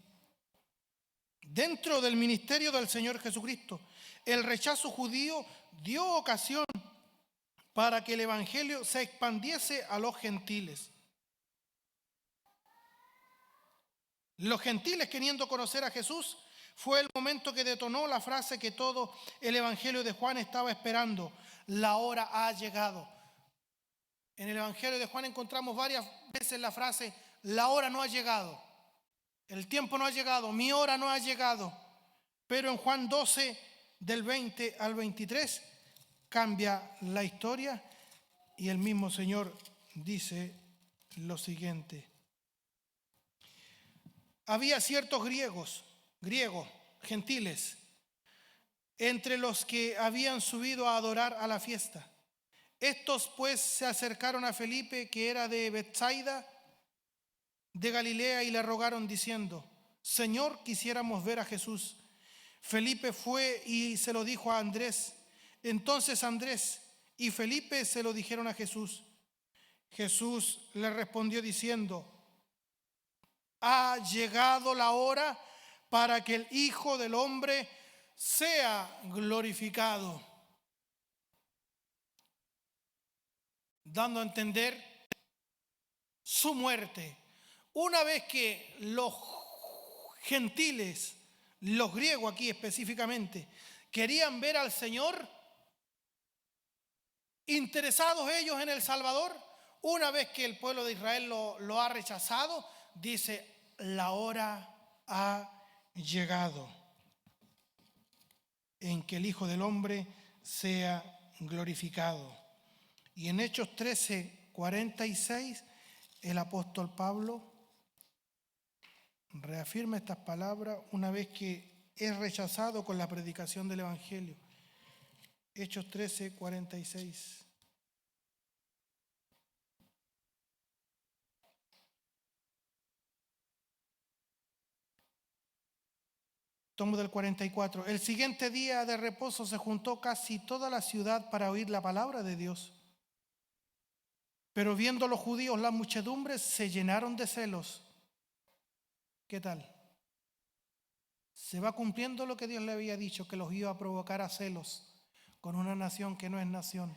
Speaker 1: Dentro del ministerio del Señor Jesucristo, el rechazo judío dio ocasión para que el evangelio se expandiese a los gentiles. Los gentiles, queriendo conocer a Jesús, fue el momento que detonó la frase que todo el evangelio de Juan estaba esperando: la hora ha llegado. En el evangelio de Juan encontramos varias veces la frase: la hora no ha llegado, el tiempo no ha llegado, mi hora no ha llegado. Pero en Juan 12, del 20 al 23, cambia la historia y el mismo Señor dice lo siguiente: había ciertos griegos, gentiles, entre los que habían subido a adorar a la fiesta. Estos pues se acercaron a Felipe, que era de Betsaida, de Galilea, y le rogaron diciendo: Señor, quisiéramos ver a Jesús. Felipe fue y se lo dijo a Andrés. Entonces Andrés y Felipe se lo dijeron a Jesús. Jesús le respondió diciendo: ha llegado la hora para que el Hijo del Hombre sea glorificado. Dando a entender su muerte. Una vez que los gentiles, los griegos aquí específicamente, querían ver al Señor, interesados ellos en el Salvador, una vez que el pueblo de Israel lo ha rechazado, dice: la hora ha llegado en que el Hijo del Hombre sea glorificado. Y en Hechos 13, 46, el apóstol Pablo reafirma estas palabras una vez que es rechazado con la predicación del Evangelio. Hechos 13, 46. Tomo del 44. El siguiente día de reposo se juntó casi toda la ciudad para oír la palabra de Dios. Pero viendo los judíos las muchedumbres, se llenaron de celos. ¿Qué tal? Se va cumpliendo lo que Dios le había dicho, que los iba a provocar a celos con una nación que no es nación,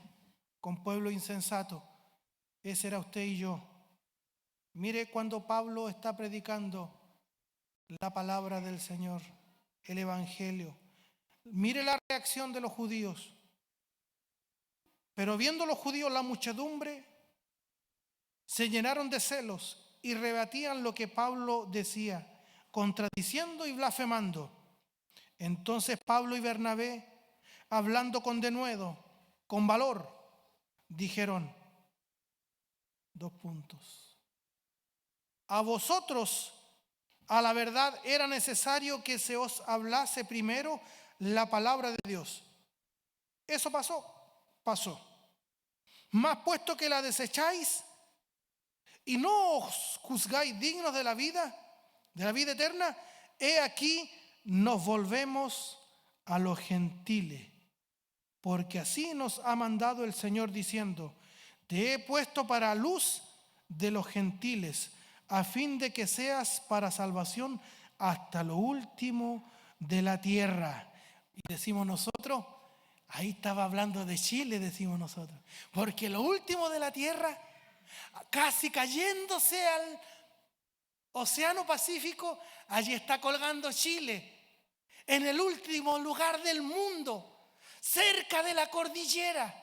Speaker 1: con pueblo insensato. Ese era usted y yo. Mire cuando Pablo está predicando la palabra del Señor, el Evangelio. Mire la reacción de los judíos. Pero viendo los judíos la muchedumbre, se llenaron de celos y rebatían lo que Pablo decía, contradiciendo y blasfemando. Entonces Pablo y Bernabé, hablando con denuedo, con valor, dijeron, a vosotros, a la verdad, era necesario que se os hablase primero la palabra de Dios. Eso pasó. Mas puesto que la desecháis y no os juzgáis dignos de la vida eterna, he aquí nos volvemos a los gentiles, porque así nos ha mandado el Señor diciendo, te he puesto para luz de los gentiles, a fin de que seas para salvación hasta lo último de la tierra. Y decimos nosotros, ahí estaba hablando de Chile, decimos nosotros, porque lo último de la tierra, casi cayéndose al Océano Pacífico, allí está colgando Chile, en el último lugar del mundo, cerca de la cordillera.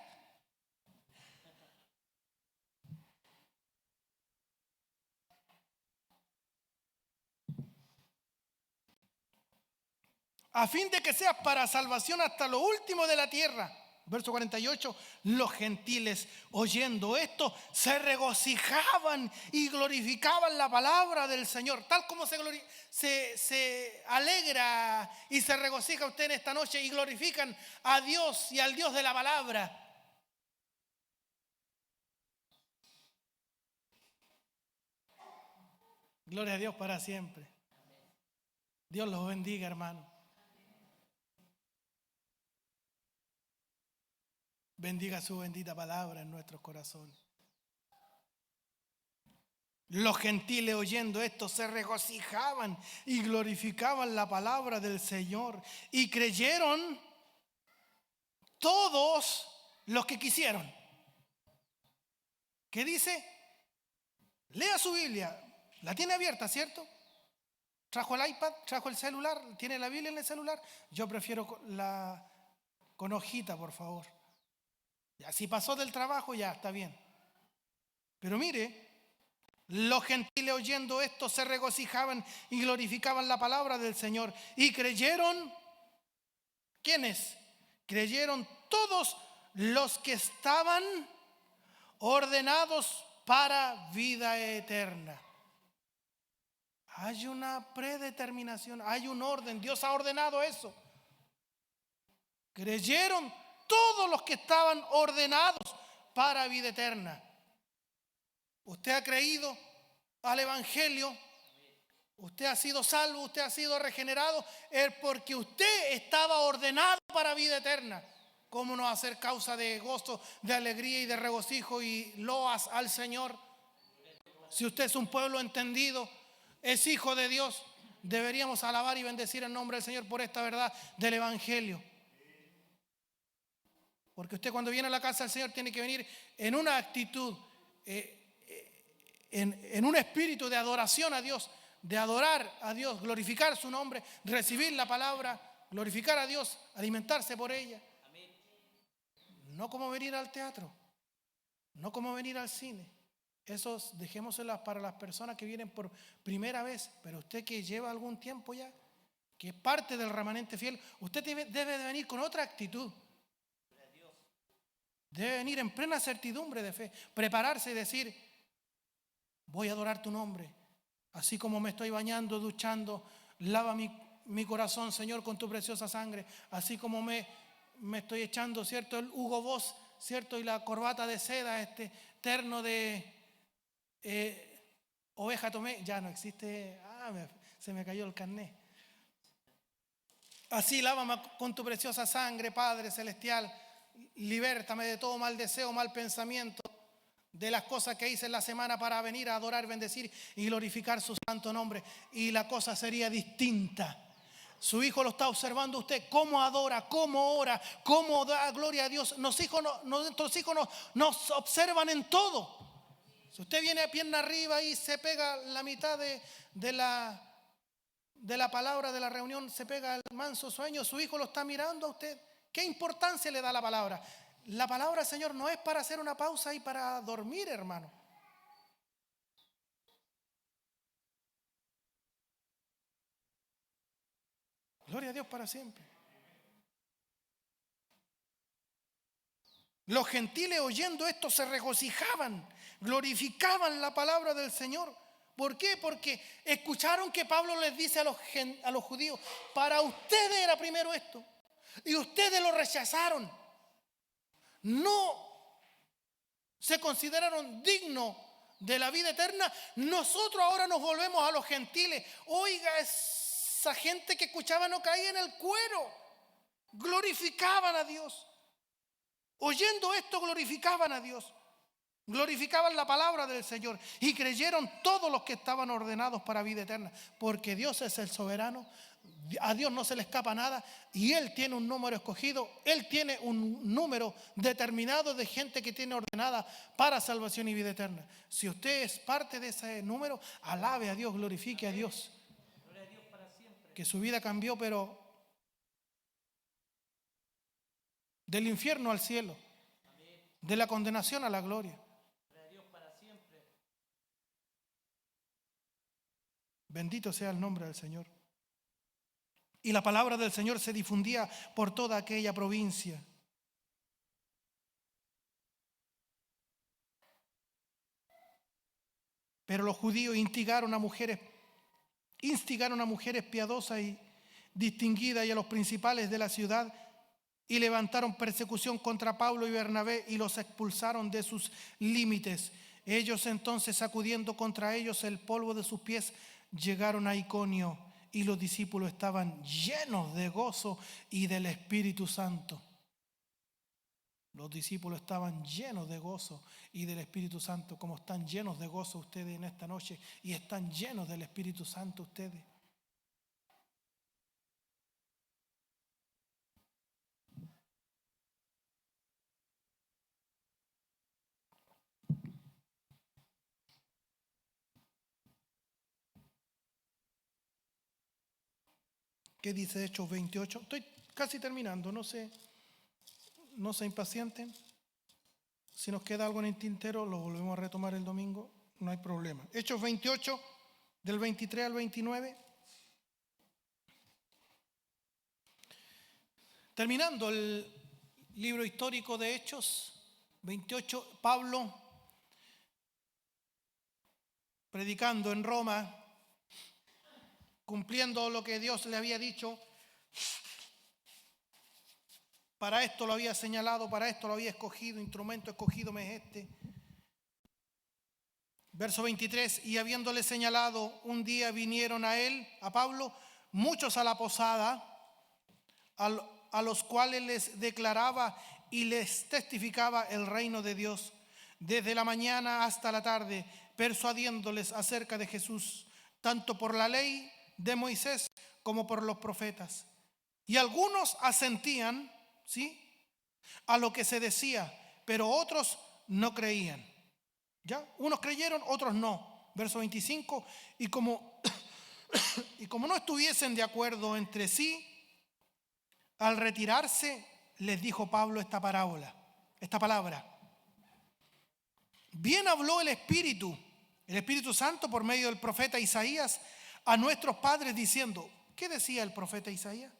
Speaker 1: A fin de que seas para salvación hasta lo último de la tierra. Verso 48, los gentiles oyendo esto se regocijaban y glorificaban la palabra del Señor. Tal como se alegra y se regocija usted en esta noche y glorifican a Dios y al Dios de la palabra. Gloria a Dios para siempre. Dios los bendiga, hermano. Bendiga su bendita palabra en nuestros corazones. Los gentiles oyendo esto se regocijaban y glorificaban la palabra del Señor. Y creyeron todos los que quisieron. ¿Qué dice? Lea su Biblia. La tiene abierta, ¿cierto? ¿Trajo el iPad? ¿Trajo el celular? ¿Tiene la Biblia en el celular? Yo prefiero con hojita, por favor. Ya, si pasó del trabajo, ya está bien. Pero mire, los gentiles oyendo esto se regocijaban y glorificaban la palabra del Señor. Y creyeron, ¿quiénes? Creyeron todos los que estaban ordenados para vida eterna. Hay una predeterminación, hay un orden. Dios ha ordenado eso. Creyeron todos los que estaban ordenados para vida eterna. Usted ha creído al Evangelio, usted ha sido salvo, usted ha sido regenerado, es porque usted estaba ordenado para vida eterna. ¿Cómo no hacer causa de gozo, de alegría y de regocijo y loas al Señor? Si usted es un pueblo entendido, es hijo de Dios, deberíamos alabar y bendecir el nombre del Señor por esta verdad del Evangelio. Porque usted cuando viene a la casa del Señor tiene que venir en una actitud, en un espíritu de adoración a Dios, de adorar a Dios, glorificar su nombre, recibir la palabra, glorificar a Dios, alimentarse por ella. No como venir al teatro, no como venir al cine. Esos dejémoselas para las personas que vienen por primera vez, pero usted que lleva algún tiempo ya, que es parte del remanente fiel, usted debe de venir con otra actitud. Debe venir en plena certidumbre de fe, prepararse y decir, voy a adorar tu nombre, así como me estoy bañando, duchando, lava mi corazón, Señor, con tu preciosa sangre, así como me estoy echando, ¿cierto?, el Hugo Boss, ¿cierto?, y la corbata de seda, terno de oveja tomé, ya no existe, se me cayó el carnet. Así lávame con tu preciosa sangre, Padre celestial. Libértame de todo mal deseo, mal pensamiento, de las cosas que hice en la semana para venir a adorar, bendecir y glorificar su santo nombre. Y la cosa sería distinta. Su hijo lo está observando usted, cómo adora, cómo ora, cómo da gloria a Dios. Nuestros hijos nos observan en todo. Si usted viene a pierna arriba y se pega la mitad de la palabra de la reunión, se pega el manso sueño, su hijo lo está mirando a usted. ¿Qué importancia le da la palabra? La palabra del Señor no es para hacer una pausa y para dormir, hermano. Gloria a Dios para siempre. Los gentiles oyendo esto se regocijaban, glorificaban la palabra del Señor. ¿Por qué? Porque escucharon que Pablo les dice a los judíos: para ustedes era primero esto, y ustedes lo rechazaron. No se consideraron dignos de la vida eterna. Nosotros ahora nos volvemos a los gentiles. Oiga, esa gente que escuchaba no caía en el cuero. Glorificaban a Dios. Oyendo esto, glorificaban a Dios. Glorificaban la palabra del Señor y creyeron todos los que estaban ordenados para vida eterna, porque Dios es el soberano. A Dios no se le escapa nada y Él tiene un número escogido. Él tiene un número determinado de gente que tiene ordenada para salvación y vida eterna. Si usted es parte de ese número, alabe a Dios, glorifique a Dios, que su vida cambió, pero del infierno al cielo, de la condenación a la gloria. Bendito sea el nombre del Señor. Y la palabra del Señor se difundía por toda aquella provincia. Pero los judíos instigaron a mujeres piadosas y distinguidas y a los principales de la ciudad, y levantaron persecución contra Pablo y Bernabé y los expulsaron de sus límites. Ellos entonces, sacudiendo contra ellos el polvo de sus pies, llegaron a Iconio, y los discípulos estaban llenos de gozo y del Espíritu Santo. Los discípulos estaban llenos de gozo y del Espíritu Santo, como están llenos de gozo ustedes en esta noche y están llenos del Espíritu Santo ustedes. ¿Qué dice Hechos 28? Estoy casi terminando, no se impacienten. Si nos queda algo en el tintero, lo volvemos a retomar el domingo, no hay problema. Hechos 28, del 23 al 29. Terminando el libro histórico de Hechos 28, Pablo, predicando en Roma, cumpliendo lo que Dios le había dicho. Para esto lo había señalado, para esto lo había escogido, instrumento escogido me es este. Verso 23, y habiéndole señalado, un día vinieron a él, a Pablo, muchos a la posada, a los cuales les declaraba y les testificaba el reino de Dios, desde la mañana hasta la tarde, persuadiéndoles acerca de Jesús, tanto por la ley de Moisés como por los profetas. Y algunos asentían, ¿sí?, a lo que se decía, pero otros no creían. ¿Ya? Unos creyeron, otros no. Verso 25, y como no estuviesen de acuerdo entre sí, al retirarse les dijo Pablo esta palabra. Bien habló el Espíritu Santo por medio del profeta Isaías a nuestros padres diciendo. ¿Qué decía el profeta Isaías?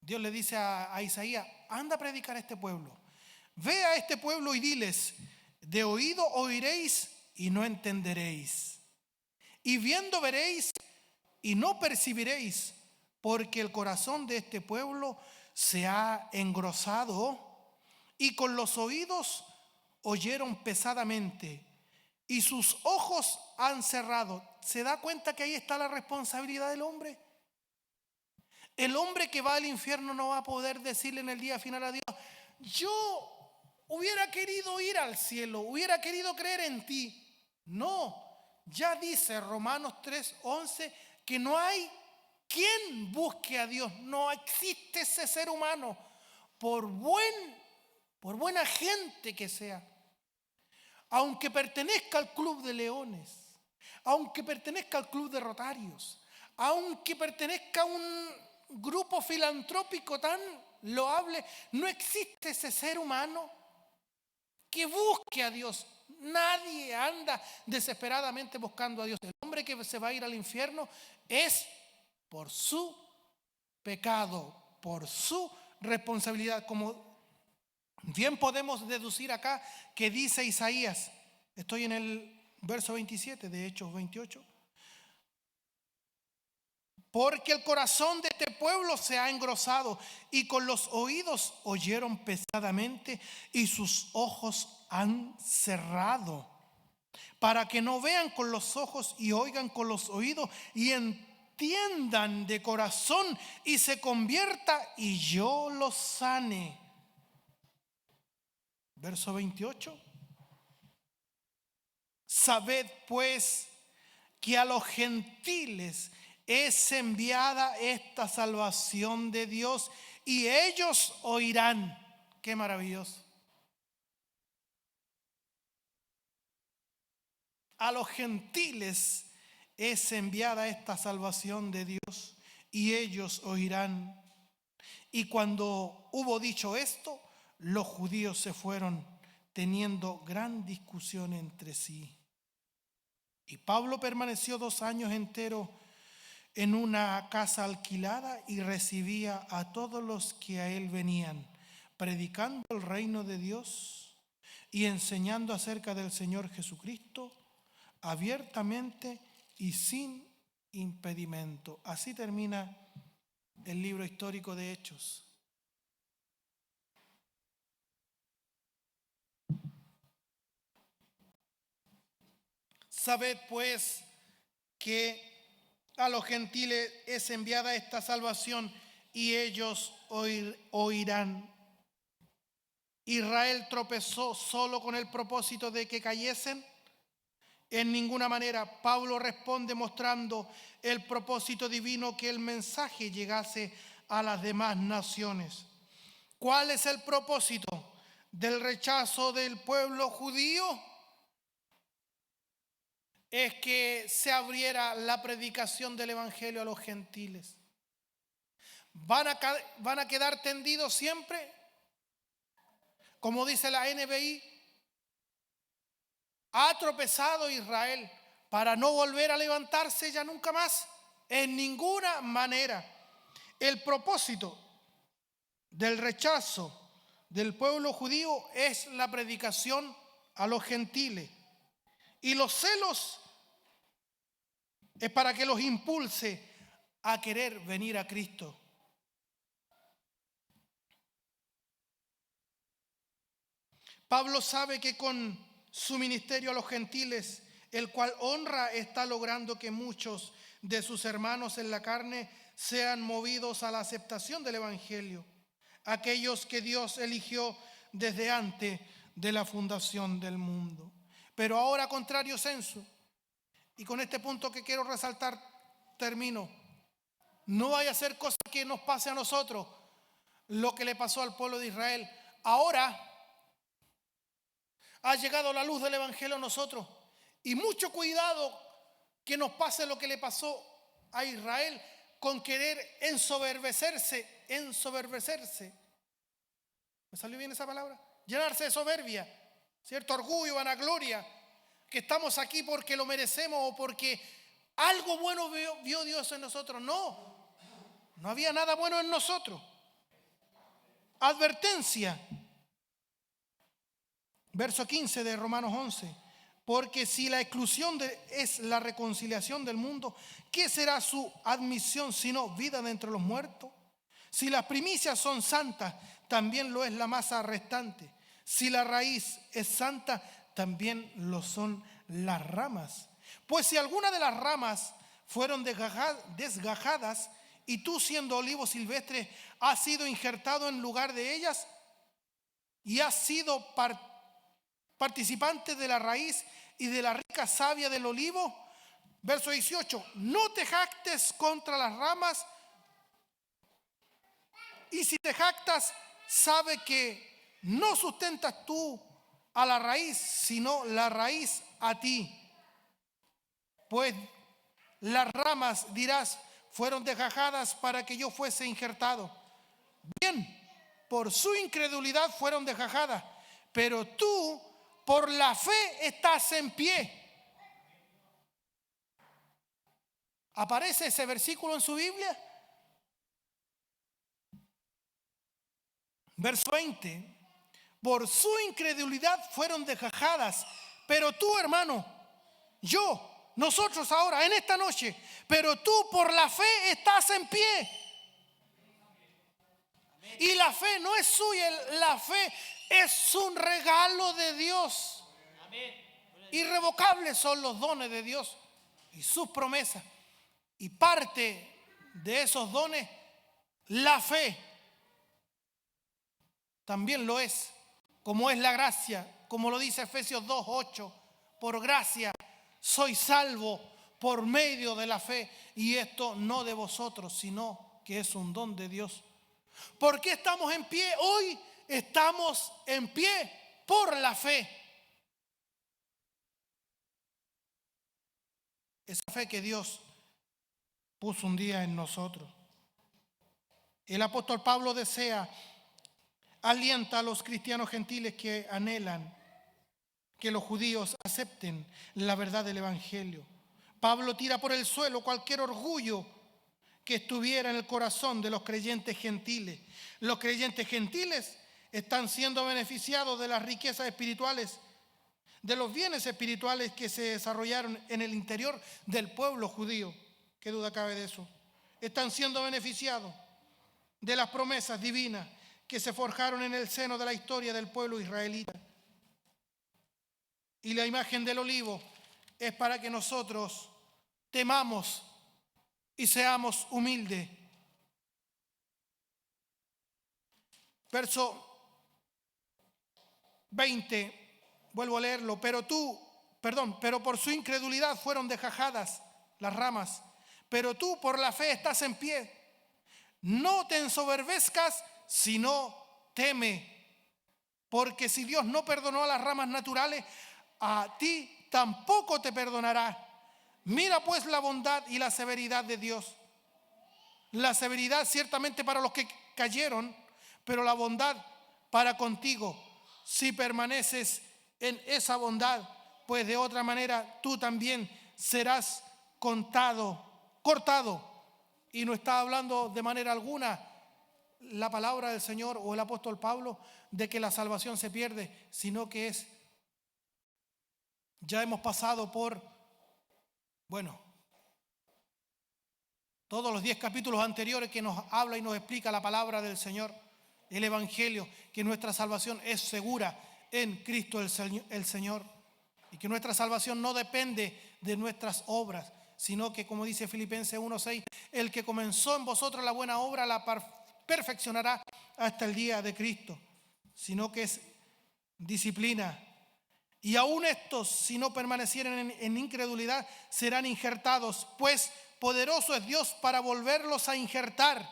Speaker 1: Dios le dice a Isaías: anda a predicar a este pueblo. Ve a este pueblo y diles: de oído oiréis y no entenderéis. Y viendo veréis y no percibiréis, porque el corazón de este pueblo se ha engrosado y con los oídos oyeron pesadamente y sus ojos han cerrado. ¿Se da cuenta que ahí está la responsabilidad del hombre? El hombre que va al infierno no va a poder decirle en el día final a Dios: yo hubiera querido ir al cielo, hubiera querido creer en ti. No, ya dice Romanos 3:11 que no hay quien busque a Dios. No existe ese ser humano, por buena gente que sea. Aunque pertenezca al club de leones, aunque pertenezca al club de rotarios, aunque pertenezca a un grupo filantrópico tan loable, no existe ese ser humano que busque a Dios. Nadie anda desesperadamente buscando a Dios. El hombre que se va a ir al infierno es por su pecado, por su responsabilidad, como bien podemos deducir acá que dice Isaías. Estoy en el verso 27 de Hechos 28. Porque el corazón de este pueblo se ha engrosado y con los oídos oyeron pesadamente y sus ojos han cerrado, para que no vean con los ojos y oigan con los oídos y entiendan de corazón y se convierta y yo los sane. Verso 28. Sabed pues que a los gentiles es enviada esta salvación de Dios y ellos oirán. Qué maravilloso. A los gentiles es enviada esta salvación de Dios y ellos oirán. Y cuando hubo dicho esto, los judíos se fueron teniendo gran discusión entre sí. Y Pablo permaneció 2 años enteros en una casa alquilada y recibía a todos los que a él venían, predicando el reino de Dios y enseñando acerca del Señor Jesucristo abiertamente y sin impedimento. Así termina el libro histórico de Hechos. Sabed pues que a los gentiles es enviada esta salvación y ellos oirán. Israel tropezó solo con el propósito de que cayesen. En ninguna manera. Pablo responde mostrando el propósito divino, que el mensaje llegase a las demás naciones. ¿Cuál es el propósito del rechazo del pueblo judío? Es que se abriera la predicación del evangelio a los gentiles. ¿Van a quedar tendidos siempre? Como dice la NBI, ¿ha tropezado Israel para no volver a levantarse ya nunca más? En ninguna manera. El propósito del rechazo del pueblo judío es la predicación a los gentiles. Y los celos es para que los impulse a querer venir a Cristo. Pablo sabe que con su ministerio a los gentiles, el cual honra, está logrando que muchos de sus hermanos en la carne sean movidos a la aceptación del evangelio, aquellos que Dios eligió desde antes de la fundación del mundo. Pero ahora, contrario sensu, y con este punto que quiero resaltar, termino. No vaya a ser cosa que nos pase a nosotros lo que le pasó al pueblo de Israel. Ahora ha llegado la luz del evangelio a nosotros, y mucho cuidado que nos pase lo que le pasó a Israel con querer ensoberbecerse. ¿Me salió bien esa palabra? Llenarse de soberbia, cierto orgullo, vanagloria, que estamos aquí porque lo merecemos o porque algo bueno vio Dios en nosotros. No había nada bueno en nosotros. Advertencia. Verso 15 de Romanos 11. Porque si la exclusión es la reconciliación del mundo, ¿qué será su admisión sino vida de entre los muertos? Si las primicias son santas, también lo es la masa restante. Si la raíz es santa, también lo son las ramas. Pues si alguna de las ramas fueron desgajadas, y tú, siendo olivo silvestre, has sido injertado en lugar de ellas y has sido participante de la raíz y de la rica savia del olivo. Verso 18. No te jactes contra las ramas, y si te jactas, sabe que no sustentas tú a la raíz, sino la raíz a ti. Pues las ramas, dirás, fueron desgajadas para que yo fuese injertado. Bien, por su incredulidad fueron desgajadas, pero tú por la fe estás en pie. ¿Aparece ese versículo en su Biblia? Verso 20. Por su incredulidad fueron desgajadas, pero tú, hermano, nosotros ahora, en esta noche, pero tú por la fe estás en pie. Y la fe no es suya, la fe es un regalo de Dios. Irrevocables son los dones de Dios y sus promesas. Y parte de esos dones, la fe, también lo es. Como es la gracia, como lo dice Efesios 2:8, por gracia soy salvo por medio de la fe, y esto no de vosotros, sino que es un don de Dios. ¿Por qué estamos en pie hoy? Estamos en pie por la fe. Esa fe que Dios puso un día en nosotros. El apóstol Pablo alienta a los cristianos gentiles que anhelan que los judíos acepten la verdad del evangelio. Pablo tira por el suelo cualquier orgullo que estuviera en el corazón de los creyentes gentiles. Los creyentes gentiles están siendo beneficiados de las riquezas espirituales, de los bienes espirituales que se desarrollaron en el interior del pueblo judío. ¿Qué duda cabe de eso? Están siendo beneficiados de las promesas divinas que se forjaron en el seno de la historia del pueblo israelita. Y la imagen del olivo es para que nosotros temamos y seamos humildes. Verso 20, vuelvo a leerlo. Pero por su incredulidad fueron desgajadas las ramas, pero tú por la fe estás en pie. No te ensoberbezcas, sino teme, porque si Dios no perdonó a las ramas naturales, a ti tampoco te perdonará. Mira pues la bondad y la severidad de Dios. La severidad ciertamente para los que cayeron, pero la bondad para contigo, si permaneces en esa bondad, pues de otra manera tú también serás cortado. Y no está hablando de manera alguna la palabra del Señor o el apóstol Pablo de que la salvación se pierde, sino que ya hemos pasado por, todos los 10 capítulos anteriores que nos habla y nos explica la palabra del Señor, el Evangelio, que nuestra salvación es segura en Cristo el Señor, y que nuestra salvación no depende de nuestras obras, sino que, como dice Filipenses 1:6, el que comenzó en vosotros la buena obra la perfeccionará hasta el día de Cristo, sino que es disciplina. Y aún estos, si no permanecieren en incredulidad, serán injertados, pues poderoso es Dios para volverlos a injertar.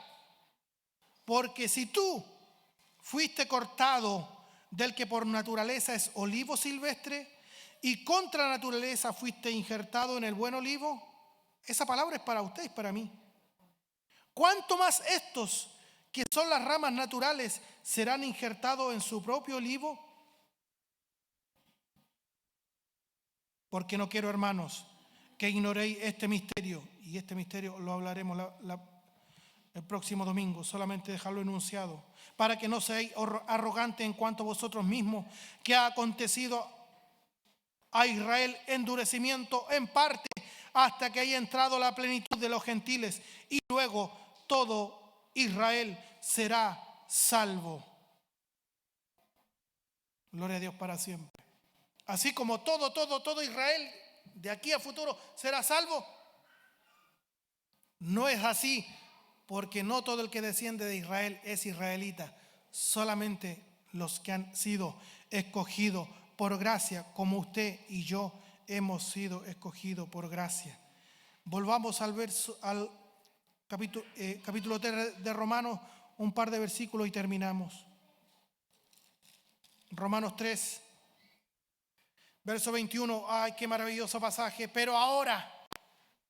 Speaker 1: Porque si tú fuiste cortado del que por naturaleza es olivo silvestre, y contra naturaleza fuiste injertado en el buen olivo, esa palabra es para usted y para mí. ¿Cuánto más estos, que son las ramas naturales, serán injertados en su propio olivo? Porque no quiero, hermanos, que ignoréis este misterio, y este misterio lo hablaremos el próximo domingo, solamente dejarlo enunciado, para que no seáis arrogantes en cuanto a vosotros mismos, que ha acontecido a Israel endurecimiento en parte hasta que haya entrado la plenitud de los gentiles, y luego todo Israel será salvo. Gloria a Dios para siempre. Así como todo Israel de aquí a futuro será salvo, no es así, porque no todo el que desciende de Israel es israelita, solamente los que han sido escogidos por gracia, como usted y yo hemos sido escogidos por gracia. Volvamos al capítulo 3 de Romanos, un par de versículos y terminamos. Romanos 3, verso 21. Ay, qué maravilloso pasaje. Pero ahora,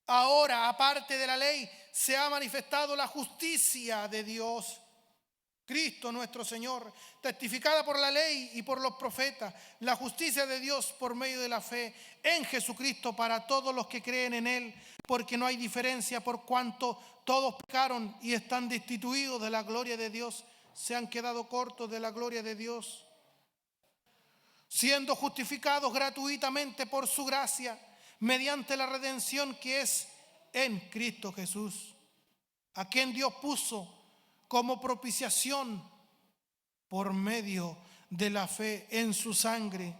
Speaker 1: Ahora, aparte de la ley, se ha manifestado la justicia de Dios, Cristo nuestro Señor, testificada por la ley y por los profetas, la justicia de Dios por medio de la fe en Jesucristo para todos los que creen en Él, porque no hay diferencia por cuanto todos pecaron y están destituidos de la gloria de Dios, se han quedado cortos de la gloria de Dios, siendo justificados gratuitamente por su gracia, mediante la redención que es en Cristo Jesús, a quien Dios puso como propiciación por medio de la fe en su sangre,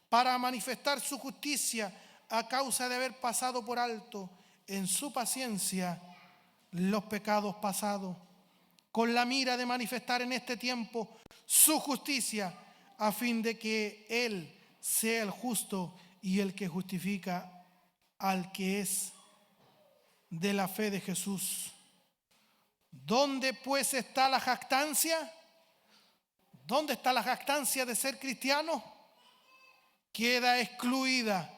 Speaker 1: para manifestar su justicia a causa de haber pasado por alto en su paciencia los pecados pasados, con la mira de manifestar en este tiempo su justicia, a fin de que Él sea el justo y el que justifica al que es de la fe de Jesús. ¿Dónde pues está la jactancia? ¿Dónde está la jactancia de ser cristiano? Queda excluida.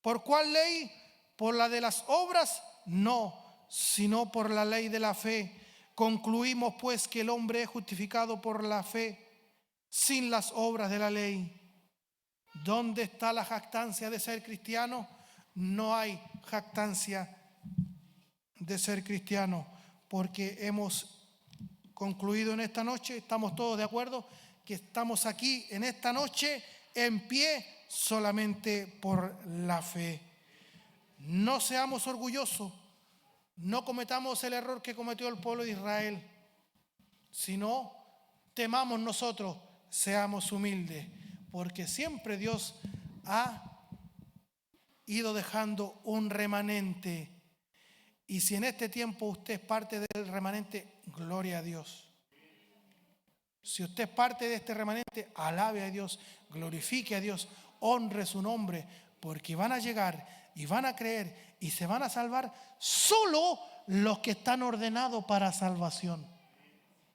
Speaker 1: ¿Por cuál ley? ¿Por la de las obras? No, sino por la ley de la fe. Concluimos pues que el hombre es justificado por la fe, sin las obras de la ley. ¿Dónde está la jactancia de ser cristiano? No hay jactancia de ser cristiano, porque hemos concluido en esta noche, estamos todos de acuerdo, que estamos aquí en esta noche en pie solamente por la fe. No seamos orgullosos, no cometamos el error que cometió el pueblo de Israel, sino temamos nosotros, seamos humildes, porque siempre Dios ha ido dejando un remanente. Y si en este tiempo usted es parte del remanente, gloria a Dios. Si usted es parte de este remanente, alabe a Dios, glorifique a Dios, honre su nombre, porque van a llegar y van a creer y se van a salvar solo los que están ordenados para salvación.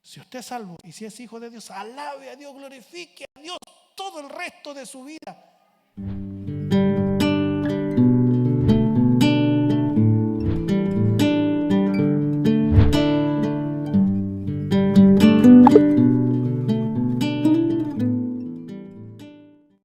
Speaker 1: Si usted es salvo y si es hijo de Dios, alabe a Dios, glorifique a Dios todo el resto de su vida.